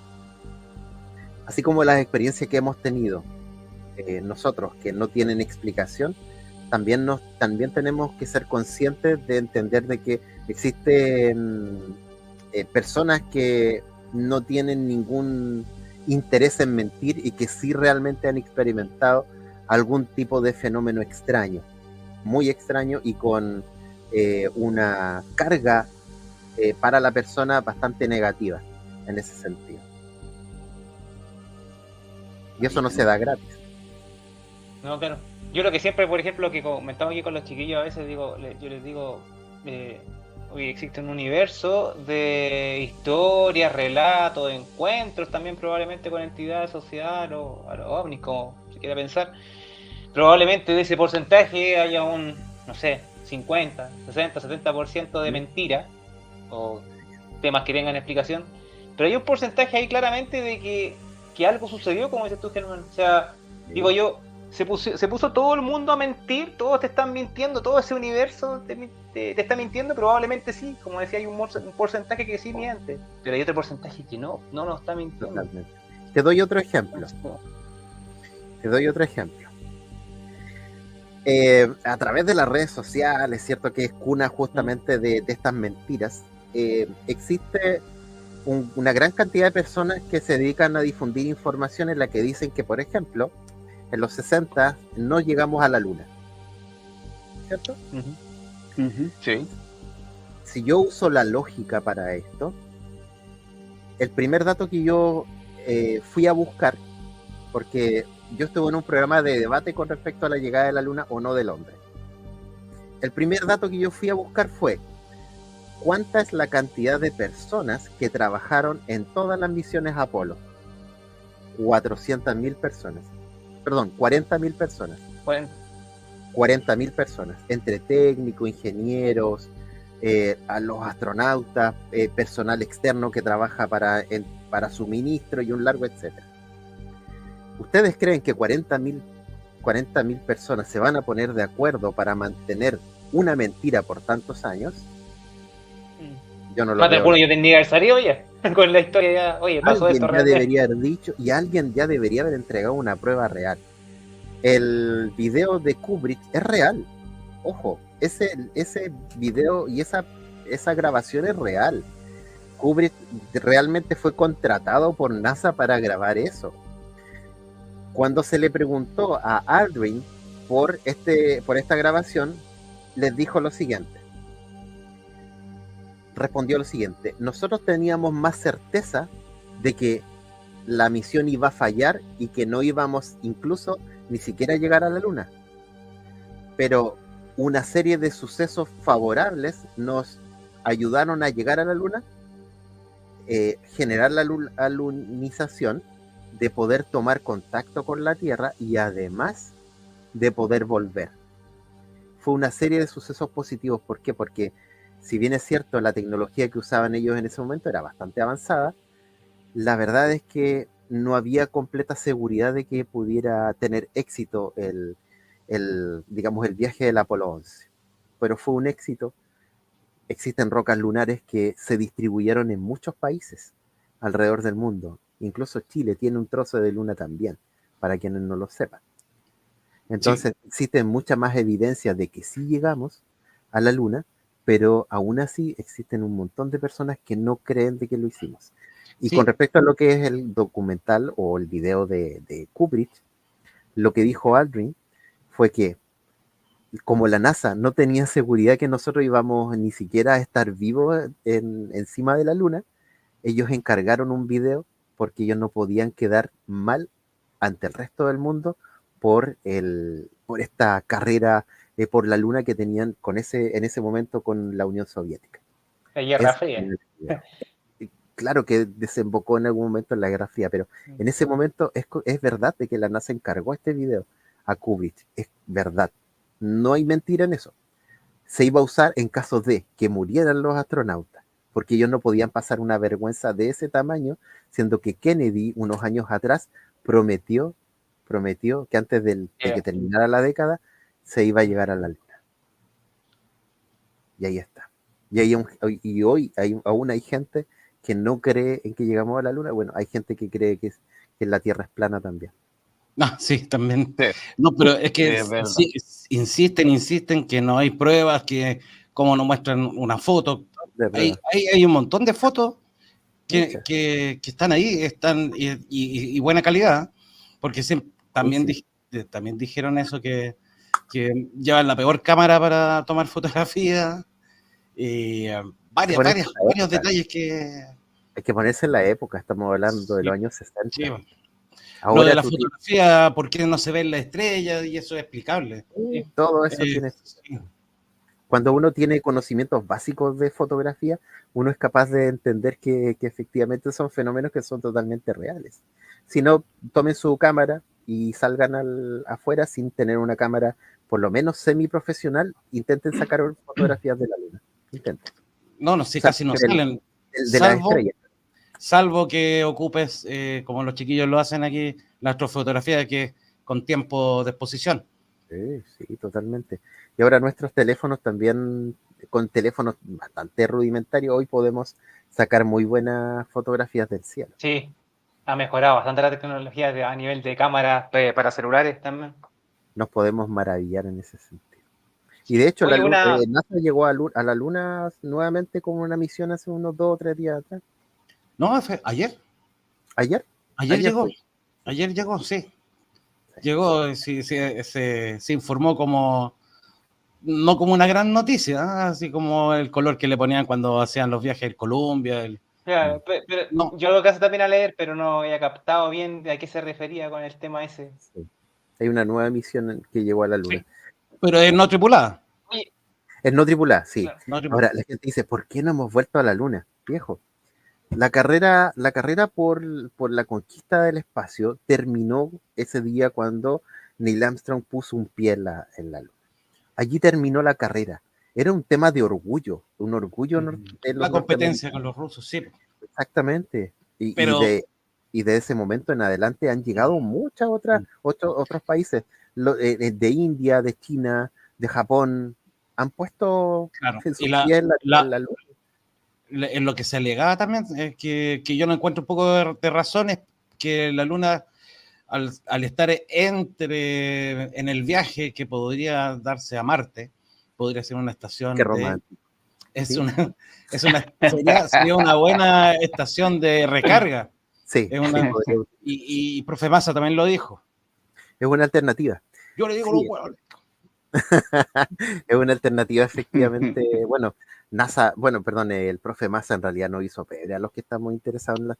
así como las experiencias que hemos tenido nosotros que no tienen explicación, también tenemos que ser conscientes de entender de que existen personas que no tienen ningún interés en mentir y que sí realmente han experimentado algún tipo de fenómeno extraño, muy extraño, y con una carga para la persona bastante negativa en ese sentido. Y eso no se da gratis. No, claro. Yo lo que siempre, por ejemplo, que comentaba aquí con los chiquillos, a veces yo les digo, hoy existe un universo de historias, relatos, encuentros también probablemente con entidades asociadas a los ovnis, como quiera pensar, probablemente de ese porcentaje haya un, no sé, 50, 60, 70% de mentira, o temas que tengan explicación, pero hay un porcentaje ahí claramente de que algo sucedió, como dices tú, Germán. O sea, digo yo, se puso todo el mundo a mentir, todos te están mintiendo, todo ese universo te está mintiendo, probablemente sí, como decía, hay un porcentaje que sí miente, pero hay otro porcentaje que no nos está mintiendo. Totalmente. Te doy otro ejemplo. A través de las redes sociales, cierto que es cuna justamente de estas mentiras, existe una gran cantidad de personas que se dedican a difundir información en la que dicen que, por ejemplo, en los 60 no llegamos a la luna, ¿cierto? Sí. Si yo uso la lógica para esto, el primer dato que yo fui a buscar, porque yo estuve en un programa de debate con respecto a la llegada de la luna o no del hombre. El primer dato que yo fui a buscar fue ¿cuánta es la cantidad de personas que trabajaron en todas las misiones Apolo? 400.000 personas. Perdón, 40.000 personas. 40.000 personas, entre técnicos, ingenieros, a los astronautas, personal externo que trabaja para suministro y un largo etcétera. ¿Ustedes creen que 40.000 personas se van a poner de acuerdo para mantener una mentira por tantos años? Yo no lo veo. Bueno, yo tendría que haber salido ya con la historia ya. Oye, pasó Alguien esto ya realmente. debería haber dicho y alguien ya debería haber entregado una prueba real. El video de Kubrick es real. Ojo, ese video y esa grabación es real. Kubrick realmente fue contratado por NASA para grabar eso. Cuando se le preguntó a Aldrin por esta grabación, les dijo lo siguiente. Respondió lo siguiente: nosotros teníamos más certeza de que la misión iba a fallar y que no íbamos incluso ni siquiera a llegar a la luna. Pero una serie de sucesos favorables nos ayudaron a llegar a la luna, generar la alunización, de poder tomar contacto con la Tierra y además de poder volver. Fue una serie de sucesos positivos. ¿Por qué? Porque si bien es cierto, la tecnología que usaban ellos en ese momento era bastante avanzada, la verdad es que no había completa seguridad de que pudiera tener éxito el viaje del Apolo 11. Pero fue un éxito. Existen rocas lunares que se distribuyeron en muchos países alrededor del mundo. Incluso Chile tiene un trozo de luna también, para quienes no lo sepan. Entonces, sí, existen muchas más evidencias de que sí llegamos a la luna, pero aún así existen un montón de personas que no creen de que lo hicimos. Y sí, con respecto a lo que es el documental o el video de Kubrick, lo que dijo Aldrin fue que como la NASA no tenía seguridad que nosotros íbamos ni siquiera a estar vivos encima de la luna, ellos encargaron un video porque ellos no podían quedar mal ante el resto del mundo por esta carrera por la luna que tenían en ese momento con la Unión Soviética. La Guerra Fría. Claro que desembocó en algún momento en la Guerra Fría, pero en ese momento es verdad de que la NASA encargó este video a Kubrick. Es verdad. No hay mentira en eso. Se iba a usar en caso de que murieran los astronautas, porque ellos no podían pasar una vergüenza de ese tamaño, siendo que Kennedy, unos años atrás, prometió que antes de que terminara la década, se iba a llegar a la luna. Y ahí está. Y hoy aún hay gente que no cree en que llegamos a la luna. Bueno, hay gente que cree que la Tierra es plana también. No, sí, también. Sí. No, pero es que sí, insisten que no hay pruebas, que como nos muestran una foto. Hay un montón de fotos que están ahí, y buena calidad, porque también dijeron eso, que llevan la peor cámara para tomar fotografías, y varios detalles que... Hay que ponerse en la época, estamos hablando de los años 60. Sí. Ahora lo de la fotografía, ¿por qué no se ven las estrellas? Y eso es explicable. Sí, todo eso tiene... Sí. Cuando uno tiene conocimientos básicos de fotografía, uno es capaz de entender que efectivamente son fenómenos que son totalmente reales. Si no, tomen su cámara, y salgan afuera sin tener una cámara, por lo menos semi-profesional, intenten sacar fotografías de la luna. Intenten. No, sí, O sea, casi no del- salen. De las Salvo, estrellas. salvo que ocupes, como los chiquillos lo hacen aquí, la astrofotografía, que es con tiempo de exposición. Sí, totalmente. Y ahora nuestros teléfonos también, con teléfonos bastante rudimentarios, hoy podemos sacar muy buenas fotografías del cielo. Sí, ha mejorado bastante la tecnología a nivel de cámaras para celulares también. Nos podemos maravillar en ese sentido. Y de hecho, Oye, NASA llegó a la Luna nuevamente con una misión hace unos 2 o 3 días atrás. No, fue ayer. ¿Ayer? Ayer llegó. fue. Ayer llegó, sí. Llegó, sí, se informó como, no como una gran noticia, ¿eh? Así como el color que le ponían cuando hacían los viajes en Colombia. Claro, pero No. yo lo que hace también a leer, pero no había captado bien de a qué se refería con el tema ese. Sí. Hay una nueva misión que llegó a la Luna. Sí. Pero es no tripulada. Es no tripulada, sí. Claro. No tripulada. Ahora, la gente dice, ¿por qué no hemos vuelto a la Luna? Viejo, la carrera por la conquista del espacio terminó ese día cuando Neil Armstrong puso un pie en la Luna. Allí terminó la carrera. Era un tema de orgullo, un orgullo de los La competencia norteamericanos. con los rusos, sí. Exactamente. Pero- Y de ese momento en adelante han llegado muchas otros países, de India, de China, de Japón, han puesto Claro, sus y pies en la Luna. en lo que se alegaba también, es que yo no encuentro un poco de razón, es que la Luna, al estar en el viaje que podría darse a Marte, podría ser una estación Qué romántico. Sí. sería una buena estación de recarga. Sí, Es una- y profe Massa también lo dijo. es una alternativa. Yo le digo, Sí. los huevos. Es una alternativa, efectivamente. Bueno, el profe Massa en realidad no hizo pebre a los que estamos interesados en las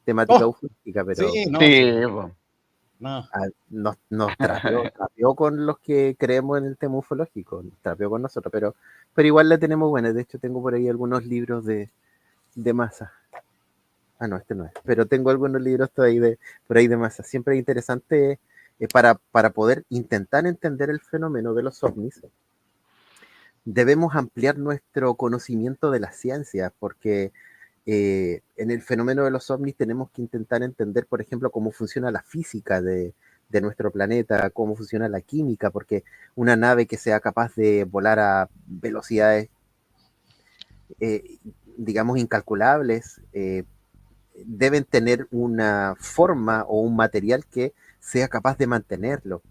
temática ufológica, pero Sí, no, Sí, sí, po. no. nos trapeó con los que creemos en el tema ufológico, nos trapeó con nosotros, pero igual la tenemos buena. De hecho, tengo por ahí algunos libros de Massa. Ah, no, este no es, pero tengo algunos libros por ahí de Massa. Siempre es interesante para poder intentar entender el fenómeno de los ovnis. Debemos ampliar nuestro conocimiento de la ciencia, porque en el fenómeno de los ovnis tenemos que intentar entender, por ejemplo, cómo funciona la física de nuestro planeta, cómo funciona la química, porque una nave que sea capaz de volar a velocidades, digamos, incalculables, deben tener una forma o un material que sea capaz de mantenerlo.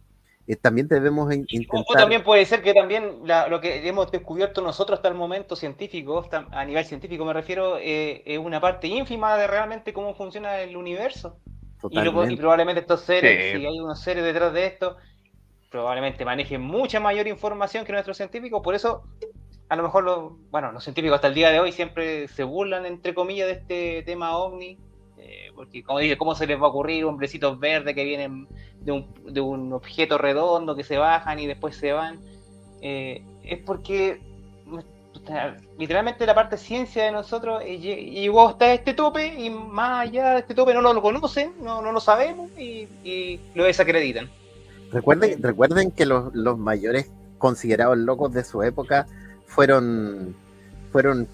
También debemos O intentar... también puede ser que también lo que hemos descubierto nosotros hasta el momento científico, a nivel científico me refiero, es una parte ínfima de realmente cómo funciona el universo. Y probablemente estos seres, Sí. si hay unos seres detrás de esto, probablemente manejen mucha mayor información que nuestros científicos. Por eso, a lo mejor los científicos hasta el día de hoy siempre se burlan, entre comillas, de este tema ovni. Porque, como dije, ¿cómo se les va a ocurrir hombrecitos verdes que vienen de un objeto redondo, que se bajan y después se van? Es porque literalmente la parte ciencia de nosotros llegó hasta este tope, y más allá de este tope no lo conocen, no lo sabemos, y lo desacreditan. Recuerden que los mayores considerados locos de su época fueron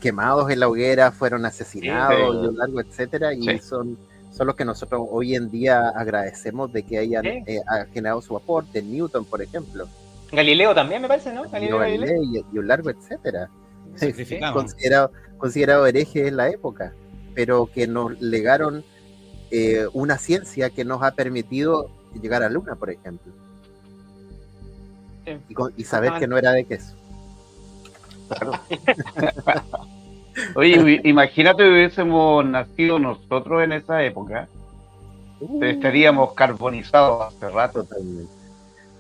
quemados en la hoguera, fueron asesinados, Sí. y un largo, etcétera, y Sí. son los que nosotros hoy en día agradecemos de que hayan Sí. generado su aporte. Newton, por ejemplo, Galileo también, me parece, ¿no? Galileo. Galilei y un largo, etcétera, Sacrificaron. considerado herejes en la época, pero que nos legaron una ciencia que nos ha permitido llegar a la Luna, por ejemplo, Sí. y saber que no era de queso. Oye, imagínate que hubiésemos nacido nosotros en esa época, estaríamos carbonizados hace rato.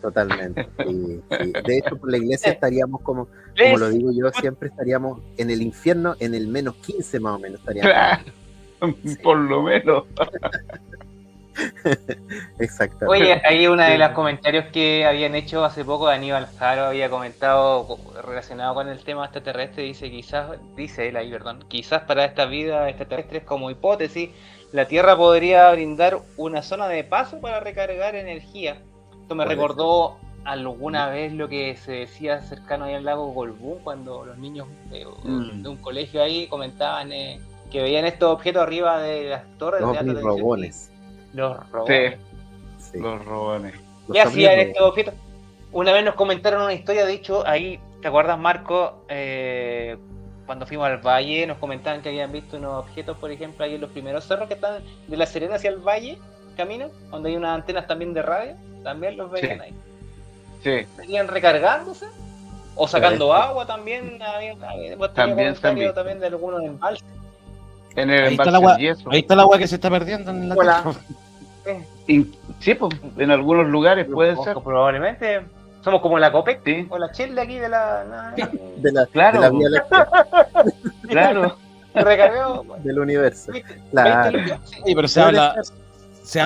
Totalmente. Sí. De hecho, por la iglesia estaríamos como lo digo yo, siempre estaríamos en el infierno, en el -15 más o menos estaríamos. Claro, por lo menos. Exactamente. Oye, ahí una de los comentarios que habían hecho hace poco, Aníbal Jaro había comentado relacionado con el tema extraterrestre, dice él ahí, perdón, quizás para esta vida extraterrestre como hipótesis, la Tierra podría brindar una zona de paso para recargar energía. Esto me Puede recordó alguna vez lo que se decía cercano ahí al lago Golbún, cuando los niños de un colegio ahí comentaban que veían estos objetos arriba de las torres Los de alta ovnis tensión. robones. Los robones. Sí. Los robones. Los ¿Qué hacían ovnis estos objetos? Una vez nos comentaron una historia, de hecho, ahí, ¿te acuerdas, Marco? Cuando fuimos al valle, nos comentaban que habían visto unos objetos, por ejemplo, ahí en los primeros cerros que están de La Serena hacia el valle, camino, donde hay unas antenas también de radio, también los veían ahí. Sí. ¿Estarían recargándose? O sacando Puede agua también, También se han visto. también de algunos embalses. En el Ahí está el embalse agua, del yeso. ahí está el agua que se está perdiendo en la Hola. Tierra. Sí, pues, en algunos lugares puede ser. Probablemente somos como la Copec Sí, o la Shell de aquí de la de la, Claro. de la Vía Láctea, claro. recargado. del universo. 20 Claro. lucas. Sí, pero se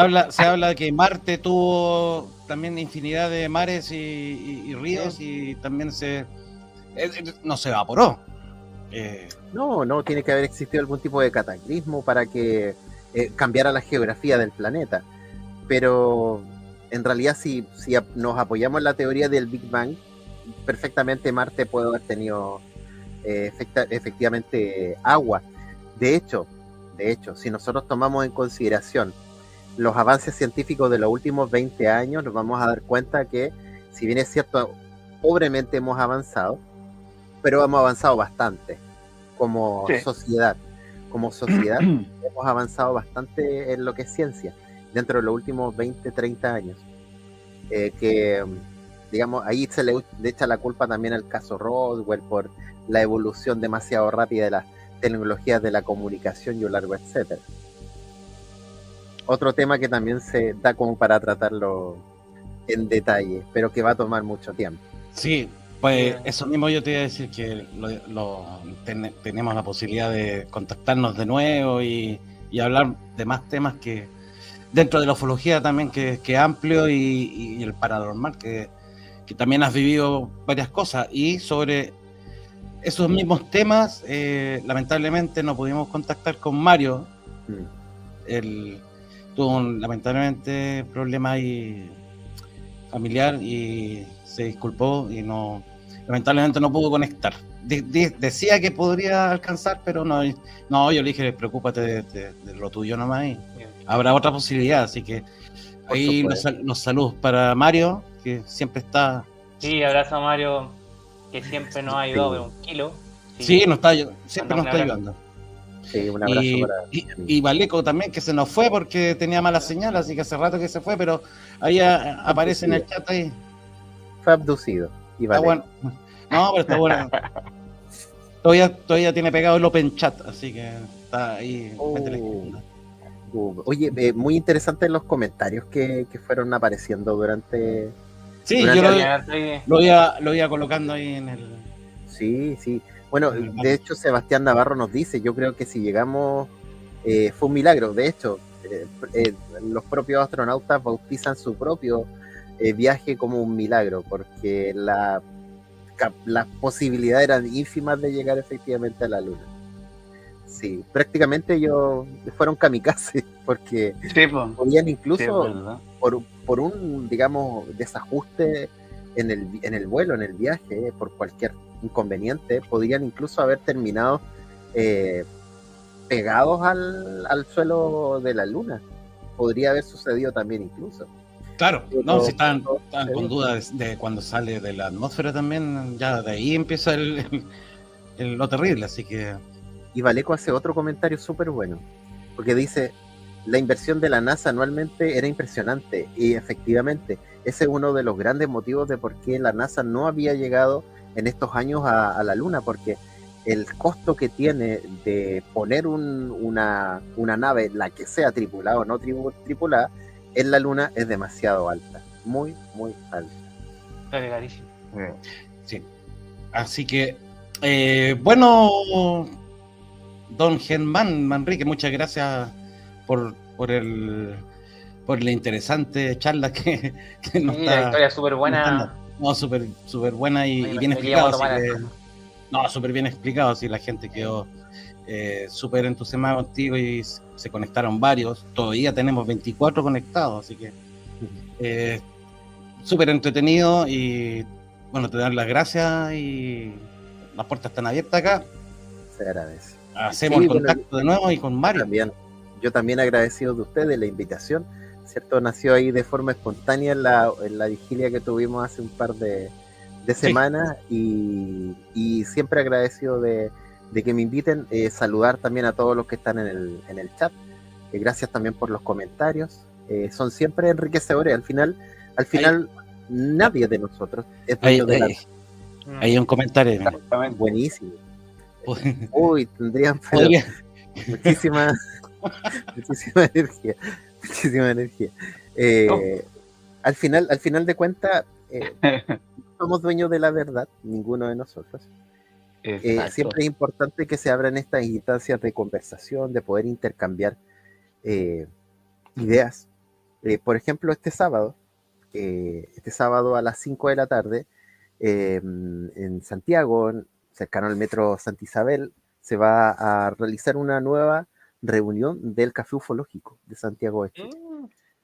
habla de que Marte tuvo también infinidad de mares y ríos y también no se evaporó. No, tiene que haber existido algún tipo de cataclismo para que cambiara la geografía del planeta. Pero en realidad, si nos apoyamos en la teoría del Big Bang, perfectamente Marte puede haber tenido efectivamente agua. De hecho, si nosotros tomamos en consideración los avances científicos de los últimos 20 años, nos vamos a dar cuenta que, si bien es cierto, pobremente hemos avanzado, pero hemos avanzado bastante como Sí. sociedad. Como sociedad hemos avanzado bastante en lo que es ciencia dentro de los últimos 20, 30 años. Que, digamos, ahí se le echa la culpa también al caso Roswell por la evolución demasiado rápida de las tecnologías de la comunicación y un largo etcétera. Otro tema que también se da como para tratarlo en detalle, pero que va a tomar mucho tiempo. Sí, pues eso mismo yo te iba a decir, que tenemos la posibilidad de contactarnos de nuevo y hablar de más temas que dentro de la ufología también, que es amplio, y el paranormal, que también has vivido varias cosas, y sobre esos mismos temas lamentablemente no pudimos contactar con Mario. Él tuvo lamentablemente problema ahí familiar y se disculpó y lamentablemente no pudo conectar. Decía que podría alcanzar, pero no, yo le dije, preocúpate de lo tuyo nomás, y habrá otra posibilidad. Así que ahí los saludos para Mario, que siempre está. Sí, abrazo a Mario, que siempre nos ha ayudado de un kilo. Sí, siempre nos está ayudando. Sí, un abrazo y Valeco también, que se nos fue porque tenía mala señal, así que hace rato que se fue, pero ahí aparece en el chat ahí. Fue abducido. Y Está bueno. No, pero está bueno. Todavía tiene pegado el Open Chat, así que está ahí. Oye, muy interesante los comentarios que fueron apareciendo durante... Sí, yo lo iba colocando ahí en el... Sí. Bueno, de hecho, Sebastián Navarro nos dice, yo creo que si llegamos, fue un milagro. De hecho, los propios astronautas bautizan su propio viaje como un milagro, porque las posibilidades eran ínfimas de llegar efectivamente a la Luna. Sí, prácticamente ellos fueron kamikazes, porque podían incluso, por un, digamos, desajuste en el vuelo, en el viaje, por cualquier inconveniente, podrían incluso haber terminado pegados al suelo de la Luna. Podría haber sucedido también incluso. Claro, no, si están con dudas de cuando sale de la atmósfera también, ya de ahí empieza lo terrible, así que... Y Valeco hace otro comentario súper bueno, porque dice, la inversión de la NASA anualmente era impresionante, y efectivamente, ese es uno de los grandes motivos de por qué la NASA no había llegado en estos años a la Luna, porque el costo que tiene de poner una nave, la que sea tripulada o no tripulada, en la Luna es demasiado alta, muy, muy alta. Está carísimo. Sí. Así que, bueno, don Germán Manrique, muchas gracias por por la interesante charla que nos Sí, la historia es súper buena. No, súper buena y bien Me explicado. quería Así tomar que, no, súper bien explicado. Así la gente quedó súper entusiasmada contigo y se conectaron varios. Todavía tenemos 24 conectados, así que súper entretenido y bueno, te dan las gracias y las puertas están abiertas acá. Se agradece. Hacemos Sí, el bueno, contacto de nuevo y con Mario. Yo también agradecido de ustedes la invitación, ¿cierto? Nació ahí de forma espontánea en la vigilia que tuvimos hace un par de semanas y siempre agradecido de que me inviten. Saludar también a todos los que están en el chat. Gracias también por los comentarios. Son siempre enriquecedores. Al final nadie de nosotros es dueño de la... Hay un comentario. Exactamente. Buenísimo. Uy, tendrían muchísima energía. Muchísima energía. Al final de cuentas, somos dueños de la verdad, ninguno de nosotros. Siempre es importante que se abran estas instancias de conversación, de poder intercambiar ideas. Por ejemplo, este sábado a las 5 de la tarde, en Santiago, cercano al metro Santa Isabel, se va a realizar una nueva reunión del Café Ufológico de Santiago de Chile.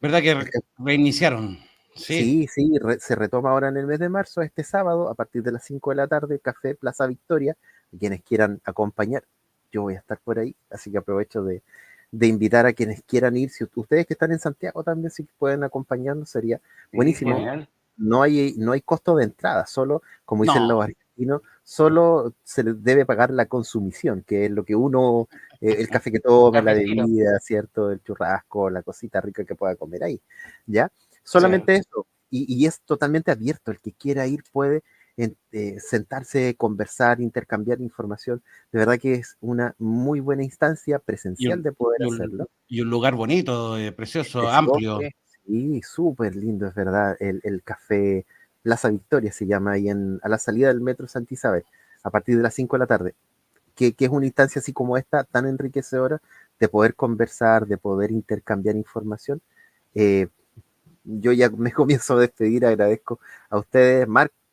¿Verdad que reiniciaron? Sí, se retoma ahora en el mes de marzo, este sábado, a partir de las 5 de la tarde, Café Plaza Victoria. Quienes quieran acompañar, yo voy a estar por ahí, así que aprovecho de invitar a quienes quieran ir. Si ustedes que están en Santiago también, si pueden acompañarnos, sería buenísimo. No hay costo de entrada, solo, como dicen los argentinos, solo se les debe pagar la consumición, que es lo que uno, el café que toma, la bebida, ¿cierto? El churrasco, la cosita rica que pueda comer ahí, ¿ya? Solamente eso, y es totalmente abierto. El que quiera ir puede sentarse, conversar, intercambiar información. De verdad que es una muy buena instancia presencial de poder hacerlo. Y un lugar bonito, precioso, amplio. Sí, súper lindo, es verdad. El Café Plaza Victoria se llama ahí a la salida del metro Santa Isabel, a partir de las 5 de la tarde, que es una instancia así como esta, tan enriquecedora, de poder conversar, de poder intercambiar información. Yo ya me comienzo a despedir, agradezco a ustedes,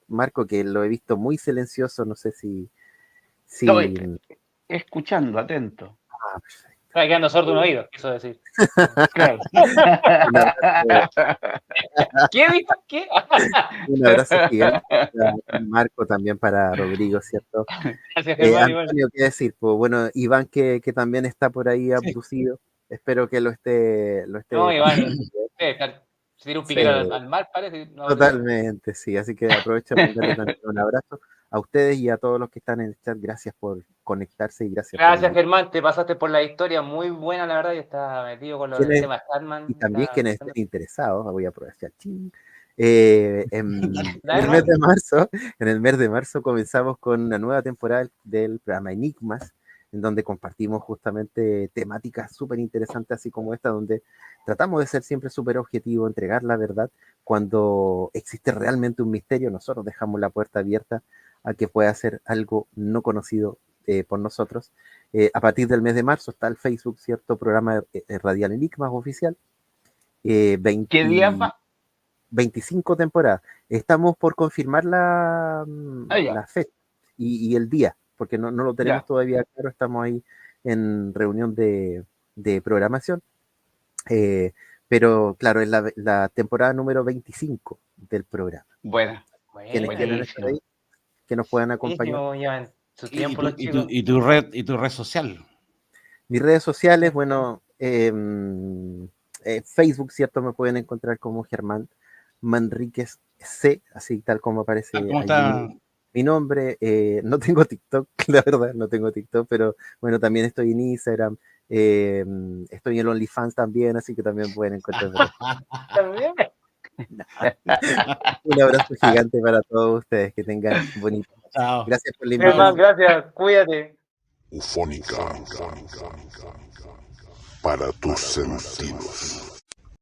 Marco, que lo he visto muy silencioso, no sé si... Estoy escuchando, atento. Perfecto. Está quedando sordo un oído, quiso decir. Claro. ¿Qué dijo? ¿Qué? Un abrazo gigante para Marco, también para Rodrigo, ¿cierto? Gracias, Germán. Antonio, ¿qué decir? Pues bueno, Iván, que también está por ahí abducido, espero que lo esté No, Iván, se tiró un piquero al mar, parece. No, totalmente, sí, así que aprovecho para darle también un abrazo a ustedes y a todos los que están en el chat. Gracias por conectarse y gracias Germán, te pasaste por la historia muy buena, la verdad, y estás metido con los temas Hartman. Y también quienes estén interesados, voy a aprovechar. En el mes de marzo comenzamos con una nueva temporada del programa Enigmas, en donde compartimos justamente temáticas súper interesantes, así como esta, donde tratamos de ser siempre súper objetivos, entregar la verdad. Cuando existe realmente un misterio, nosotros dejamos la puerta abierta a que pueda ser algo no conocido por nosotros. A partir del mes de marzo está el Facebook, ¿cierto? Programa Radial Enigmas oficial. ¿Qué día va? 25 temporadas. Estamos por confirmar la fecha y el día, porque no lo tenemos todavía claro. Estamos ahí en reunión de programación. Pero claro, es la temporada número 25 del programa. Buena. Quienes quieran estar ahí, que nos puedan acompañar. ¿Y tu red social? Mis redes sociales, bueno, Facebook, ¿cierto? Me pueden encontrar como Germán Manríquez C, así tal como aparece allí mi nombre. No tengo TikTok, la verdad, no tengo TikTok, pero bueno, también estoy en Instagram, estoy en OnlyFans también, así que también pueden encontrarme. ¿También? Un abrazo gigante para todos ustedes, que tengan bonito. Chao. Gracias por la invitación. Gracias, cuídate. Ufónica para tus sentidos.